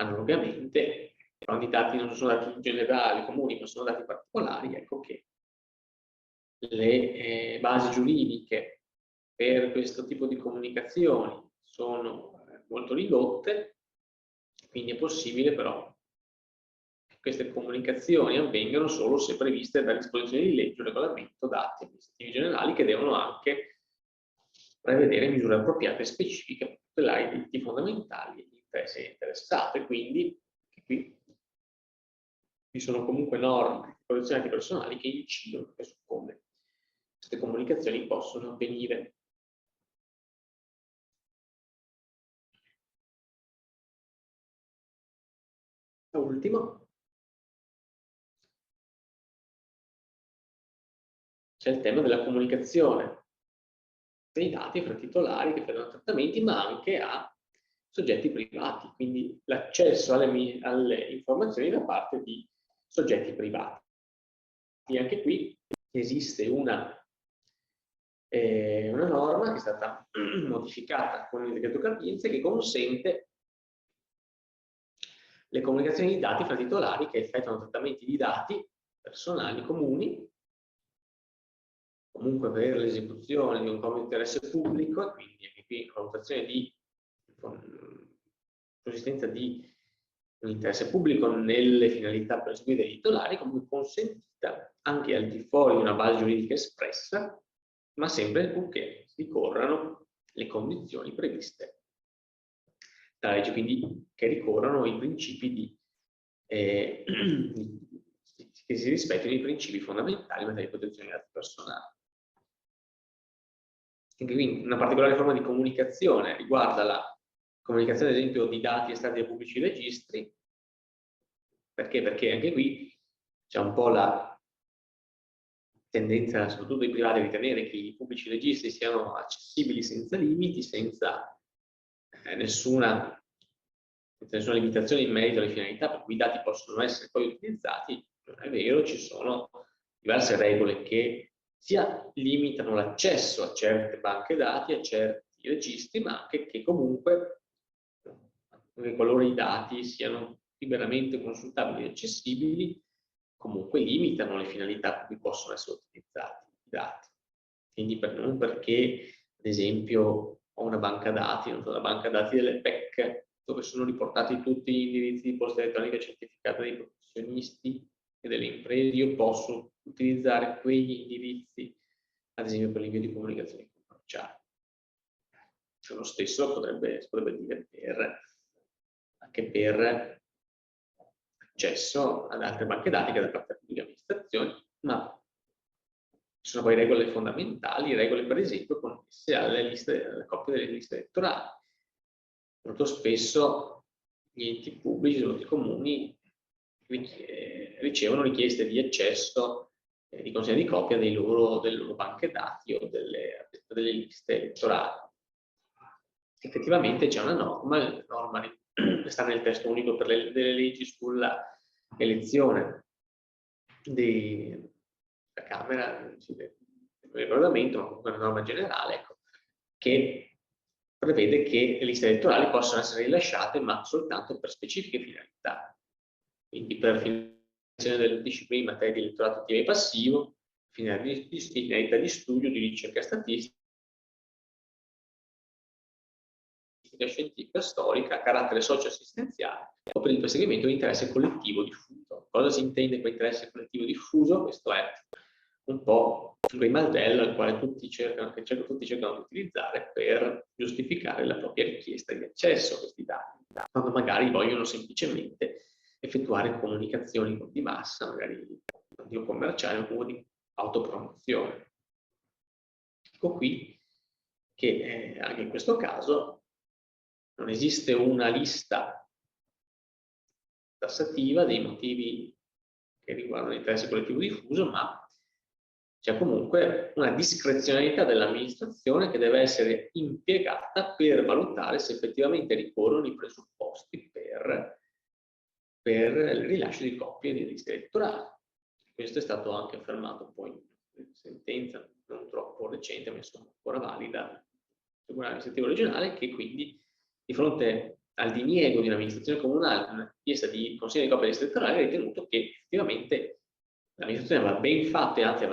Analogamente, quando i dati non sono dati generali, comuni, ma sono dati particolari, ecco che le basi giuridiche per questo tipo di comunicazioni sono molto ridotte, quindi è possibile però che queste comunicazioni avvengano solo se previste da disposizioni di legge o regolamento da atti amministrativi generali che devono anche prevedere misure appropriate e specifiche per tutelare i diritti fondamentali e gli interessi interessati. E quindi qui vi sono comunque norme di protezione dei dati personali che incidono su come queste comunicazioni possono avvenire. Da ultimo c'è il tema della comunicazione dei dati fra titolari che fanno trattamenti, ma anche a soggetti privati, quindi l'accesso alle informazioni da parte di soggetti privati. E anche qui esiste una norma che è stata modificata con il decreto capienze che consente le comunicazioni di dati fra titolari che effettuano trattamenti di dati personali comuni, comunque per l'esecuzione di un compito di interesse pubblico, e quindi anche qui valutazione di sussistenza di un interesse pubblico nelle finalità perseguite dai titolari, comunque consentita anche al di fuori di una base giuridica espressa, ma sempre purché ricorrano le condizioni previste dalla legge, quindi che ricorrano i principi che si rispettino i principi fondamentali in materia di protezione dei dati personali. Anche quindi una particolare forma di comunicazione riguarda la comunicazione, ad esempio, di dati estratti dai pubblici registri. Perché? Perché anche qui c'è un po' la tendenza, soprattutto dei privati, a ritenere che i pubblici registri siano accessibili senza limiti, senza nessuna limitazione in merito alle finalità per cui i dati possono essere poi utilizzati. Non è vero, ci sono diverse regole che sia limitano l'accesso a certe banche dati, a certi registri, ma anche che comunque, qualora i dati siano liberamente consultabili e accessibili, comunque limitano le finalità per cui possono essere utilizzati i dati. Quindi non perché, ad esempio, ho una banca dati, non so, la banca dati delle PEC, dove sono riportati tutti gli indirizzi di posta elettronica certificata dei professionisti e delle imprese, io posso utilizzare quegli indirizzi, ad esempio, per l'invio di comunicazioni commerciali. Cioè, lo stesso si potrebbe dire anche per accesso ad altre banche dati che da parte delle amministrazioni, ma ci sono poi regole fondamentali, regole per esempio connesse alle copie delle liste elettorali. Molto spesso gli enti pubblici, soprattutto i comuni, ricevono richieste di accesso di consegna di copia delle loro banche dati o delle liste elettorali. Effettivamente c'è una norma che sta nel testo unico per delle leggi sulla elezione della Camera, del regolamento, ma comunque una norma generale, ecco, che prevede che le liste elettorali possano essere rilasciate ma soltanto per specifiche finalità. Quindi per finalità del disciplina in materia di elettorato attivo e passivo, finalità di studio, di ricerca statistica, scientifica, storica, carattere socio-assistenziale o per il perseguimento di interesse collettivo diffuso. Cosa si intende per interesse collettivo diffuso? Questo è un po' il modello al quale tutti cercano di utilizzare per giustificare la propria richiesta di accesso a questi dati, quando magari vogliono semplicemente effettuare comunicazioni di massa, magari di commerciale o di autopromozione. Ecco qui che anche in questo caso non esiste una lista tassativa dei motivi che riguardano l'interesse collettivo diffuso, ma c'è comunque una discrezionalità dell'amministrazione che deve essere impiegata per valutare se effettivamente ricorrono i presupposti per il rilascio di copie di liste elettorali. Questo è stato anche affermato poi in sentenza non troppo recente, ma insomma ancora valida, del Tribunale amministrativo regionale, che quindi di fronte al diniego di un'amministrazione comunale, una richiesta di consiglio di copia distrettuale, ha ritenuto che effettivamente l'amministrazione aveva ben fatto e anzi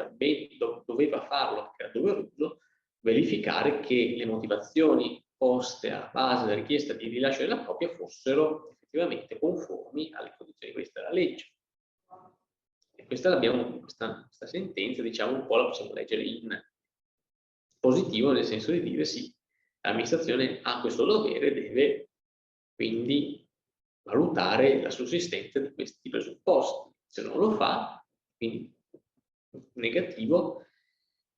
doveva farlo perché era doveroso, verificare che le motivazioni poste a base della richiesta di rilascio della copia fossero effettivamente conformi alle condizioni previste dalla legge. E questa sentenza, diciamo, un po' la possiamo leggere in positivo, nel senso di dire sì, l'amministrazione ha questo dovere, deve quindi valutare la sussistenza di questi presupposti. Se non lo fa, quindi negativo,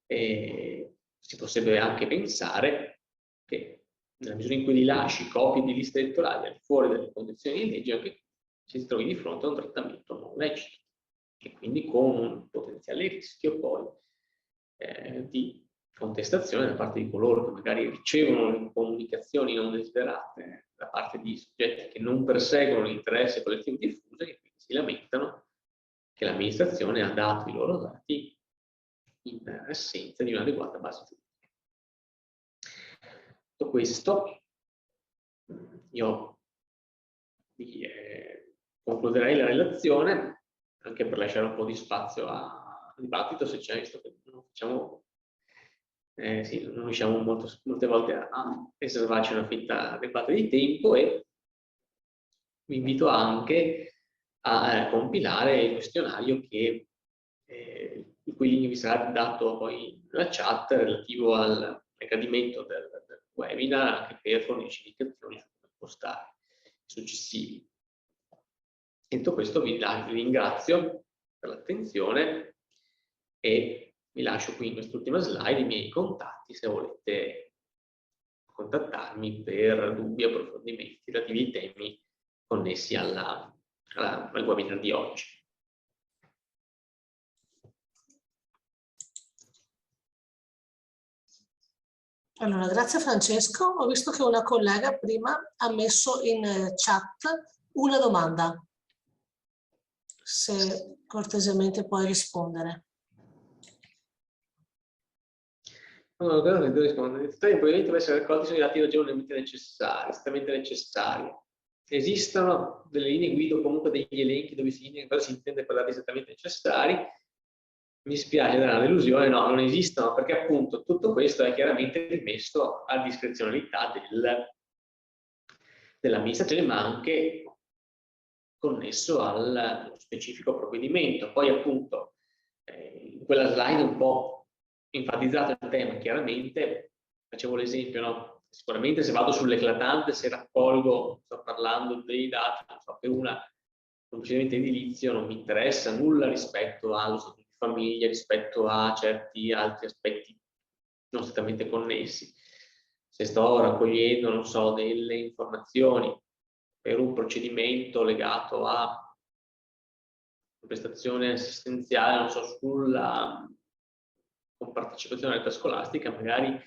si potrebbe anche pensare che nella misura in cui rilasci copie di liste elettorali al di fuori delle condizioni di legge, anche ci si trovi di fronte a un trattamento non lecito e quindi con un potenziale rischio poi di contestazione da parte di coloro che magari ricevono le comunicazioni non desiderate da parte di soggetti che non perseguono l'interesse collettivo diffuso e che quindi si lamentano che l'amministrazione ha dato i loro dati in assenza di un'adeguata base giuridica. Detto questo, io concluderei la relazione anche per lasciare un po' di spazio a dibattito, se c'è, visto che non facciamo sì, non riusciamo molte volte a riservarci una fitta adeguata di tempo, e vi invito anche a compilare il questionario il cui link vi sarà dato poi nella chat relativo al accadimento del webinar, anche per fornirci indicazioni su come postare i successivi. Detto questo vi ringrazio per l'attenzione e vi lascio qui in quest'ultima slide i miei contatti se volete contattarmi per dubbi o approfondimenti relativi ai temi connessi al webinar di oggi. Allora, grazie Francesco. Ho visto che una collega prima ha messo in chat una domanda. Se cortesemente puoi rispondere. Allora, devo rispondere. I provvedimenti devono essere raccolti sono i dati ragionevolmente necessari, strettamente necessari. Esistono delle linee guida o comunque degli elenchi dove si indica cosa si intende per dati esattamente necessari. Mi spiace dare una delusione, no, non esistono, perché appunto tutto questo è chiaramente rimesso a discrezionalità dell'amministrazione, ma anche connesso allo specifico provvedimento. Poi appunto in quella slide un po' enfatizzato il tema, chiaramente facevo l'esempio, no? Sicuramente se vado sull'eclatante, se raccolgo, sto parlando dei dati, non so, per un procedimento edilizio non mi interessa nulla rispetto allo statuto di famiglia, rispetto a certi altri aspetti non strettamente connessi. Se sto raccogliendo, non so, delle informazioni per un procedimento legato a prestazione assistenziale, non so, sulla compartecipazione alla rete scolastica, magari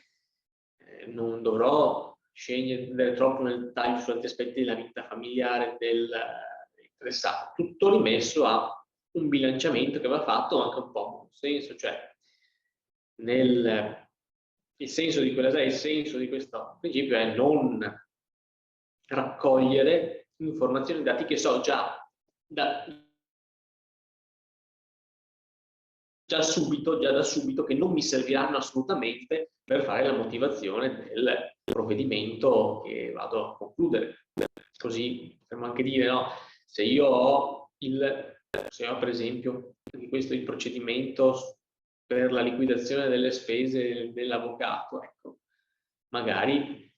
non dovrò scendere troppo nel dettaglio su altri aspetti della vita familiare dell'interessato, tutto rimesso a un bilanciamento che va fatto anche un po' in senso, cioè il senso di questo principio è non raccogliere informazioni e dati che so già da subito che non mi serviranno assolutamente per fare la motivazione del provvedimento che vado a concludere. Così potremmo anche dire, no, se io ho per esempio questo il procedimento per la liquidazione delle spese dell'avvocato, ecco, magari,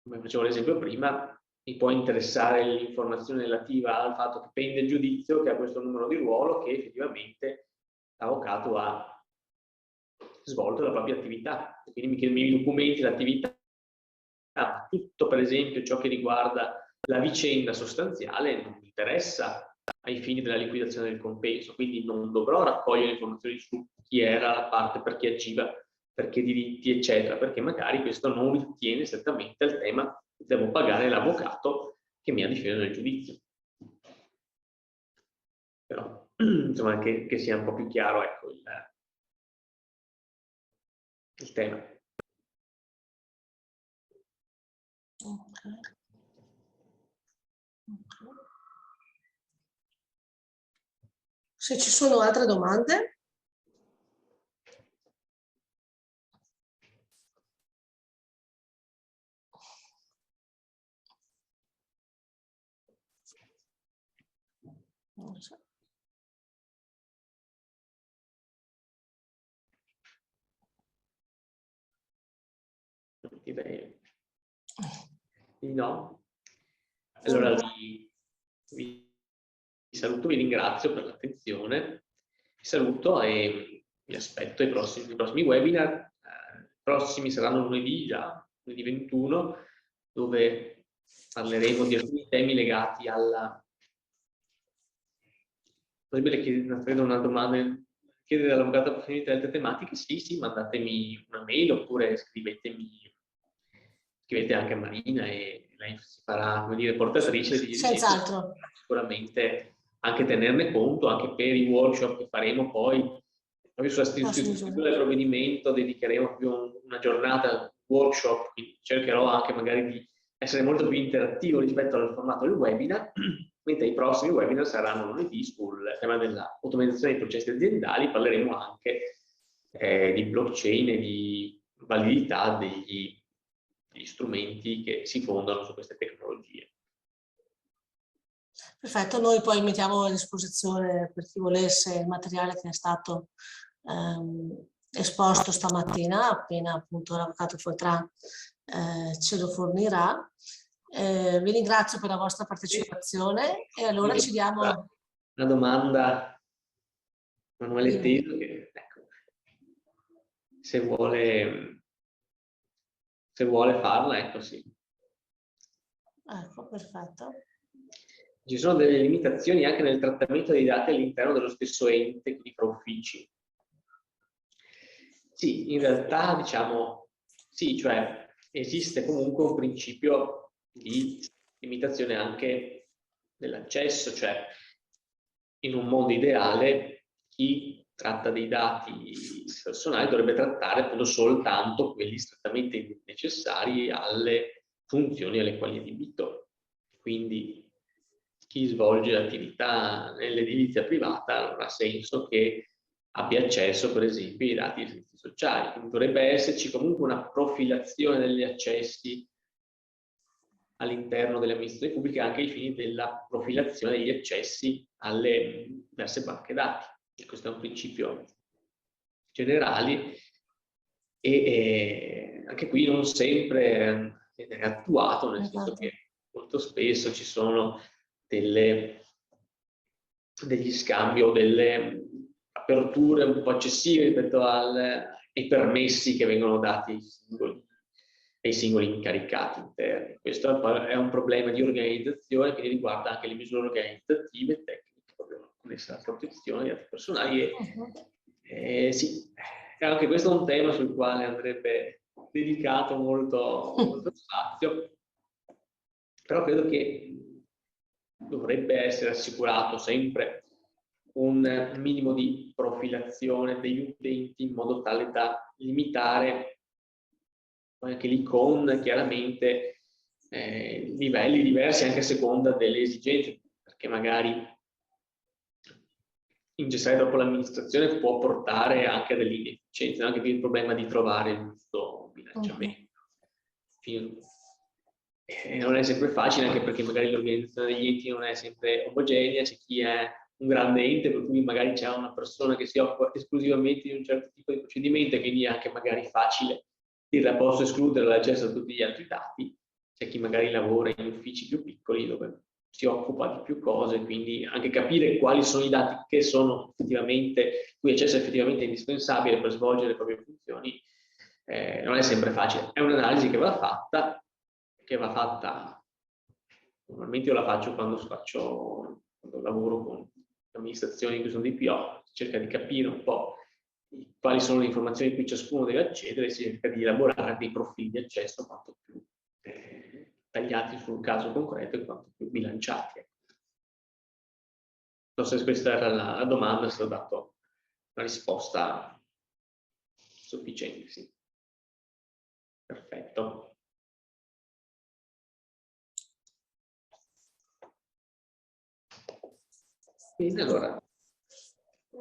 come facevo l'esempio prima, mi può interessare l'informazione relativa al fatto che pende il giudizio, che ha questo numero di ruolo, che effettivamente l'avvocato ha svolto la propria attività. Quindi mi chiedo i miei documenti, l'attività, tutto per esempio ciò che riguarda la vicenda sostanziale non mi interessa ai fini della liquidazione del compenso, quindi non dovrò raccogliere informazioni su chi era la parte, per chi agiva, per che diritti, eccetera, perché magari questo non ritiene strettamente il tema, devo pagare l'avvocato che mi ha difeso nel giudizio. Però, insomma, che sia un po' più chiaro, ecco, il tema. Okay. Se ci sono altre domande. Non so. Direi di no. Allora vi saluto, vi ringrazio per l'attenzione, vi saluto e vi aspetto ai prossimi webinar. I prossimi saranno lunedì 21, dove parleremo di alcuni temi legati alla... Potrebbe chiedere una domanda, chiedere all'avvocato approfondimenti di altre tematiche? Sì, mandatemi una mail oppure scrivete anche a Marina e lei si farà, come dire, portatrice di Senz'altro. sicuramente anche tenerne conto, anche per i workshop che faremo poi, proprio sulla scrittura del provvedimento dedicheremo più una giornata al workshop, quindi cercherò anche magari di essere molto più interattivo rispetto al formato del webinar, mentre i prossimi webinar saranno lunedì sul tema dell'automatizzazione dei processi aziendali. Parleremo anche di blockchain e di validità degli strumenti che si fondano su queste tecnologie. Perfetto, noi poi mettiamo a disposizione per chi volesse il materiale che è stato esposto stamattina, appena appunto l'avvocato Foltrà ce lo fornirà. Vi ringrazio per la vostra partecipazione e allora ci diamo... Una domanda, Manuele Teso, che ecco, se vuole farla, ecco sì. Ecco, perfetto. Ci sono delle limitazioni anche nel trattamento dei dati all'interno dello stesso ente che fra uffici. Sì, in realtà diciamo sì, cioè esiste comunque un principio di limitazione anche dell'accesso, cioè in un mondo ideale chi tratta dei dati personali dovrebbe trattare appunto soltanto quelli strettamente necessari alle funzioni alle quali è adibito. Quindi chi svolge attività nell'edilizia privata non ha senso che abbia accesso, per esempio, ai dati dei servizi sociali. Quindi dovrebbe esserci comunque una profilazione degli accessi all'interno delle amministrazioni pubbliche anche ai fini della profilazione degli accessi alle diverse banche dati. E questo è un principio generale e anche qui non sempre è attuato, nel senso che molto spesso ci sono degli scambi o delle aperture un po' eccessive rispetto ai permessi che vengono dati ai singoli incaricati interni. Questo è un problema di organizzazione che riguarda anche le misure organizzative e tecniche, proprio connesse alla protezione dei dati personali. Sì, anche questo è un tema sul quale andrebbe dedicato molto spazio, però credo che dovrebbe essere assicurato sempre un minimo di profilazione degli utenti in modo tale da limitare anche lì con chiaramente livelli diversi anche a seconda delle esigenze, perché magari ingessare troppo l'amministrazione può portare anche a delle inefficienze, anche qui il problema di trovare il giusto bilanciamento. Non è sempre facile, anche perché magari l'organizzazione degli enti non è sempre omogenea, c'è chi è un grande ente per cui magari c'è una persona che si occupa esclusivamente di un certo tipo di procedimento e quindi è anche magari facile dire posso escludere l'accesso a tutti gli altri dati. C'è chi magari lavora in uffici più piccoli dove si occupa di più cose, quindi anche capire quali sono i dati che sono effettivamente, cui accesso è effettivamente indispensabile per svolgere le proprie funzioni, non è sempre facile. È un'analisi che va fatta, normalmente io la faccio quando lavoro con amministrazioni che sono dei PO, si cerca di capire un po' quali sono le informazioni a cui ciascuno deve accedere e si cerca di elaborare dei profili di accesso quanto più tagliati sul caso concreto e quanto più bilanciati. Non so se questa era la domanda, se ho dato una risposta sufficiente, sì. Perfetto. Bene, allora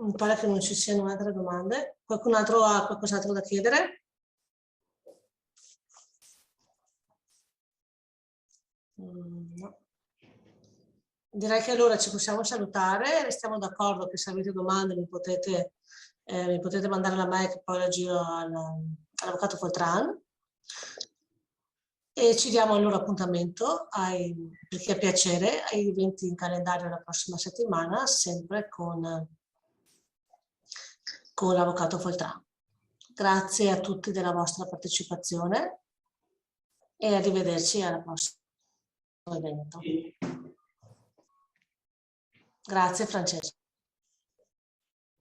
Mi pare che non ci siano altre domande. Qualcun altro ha qualcos'altro da chiedere? No. Direi che allora ci possiamo salutare, restiamo d'accordo che se avete domande mi potete mandare la mail che poi la giro all'avvocato Foltran e ci diamo allora appuntamento, per chi ha piacere, ai eventi in calendario la prossima settimana, sempre con l'avvocato Foltran. Grazie a tutti della vostra partecipazione e arrivederci al prossimo evento. Grazie Francesco.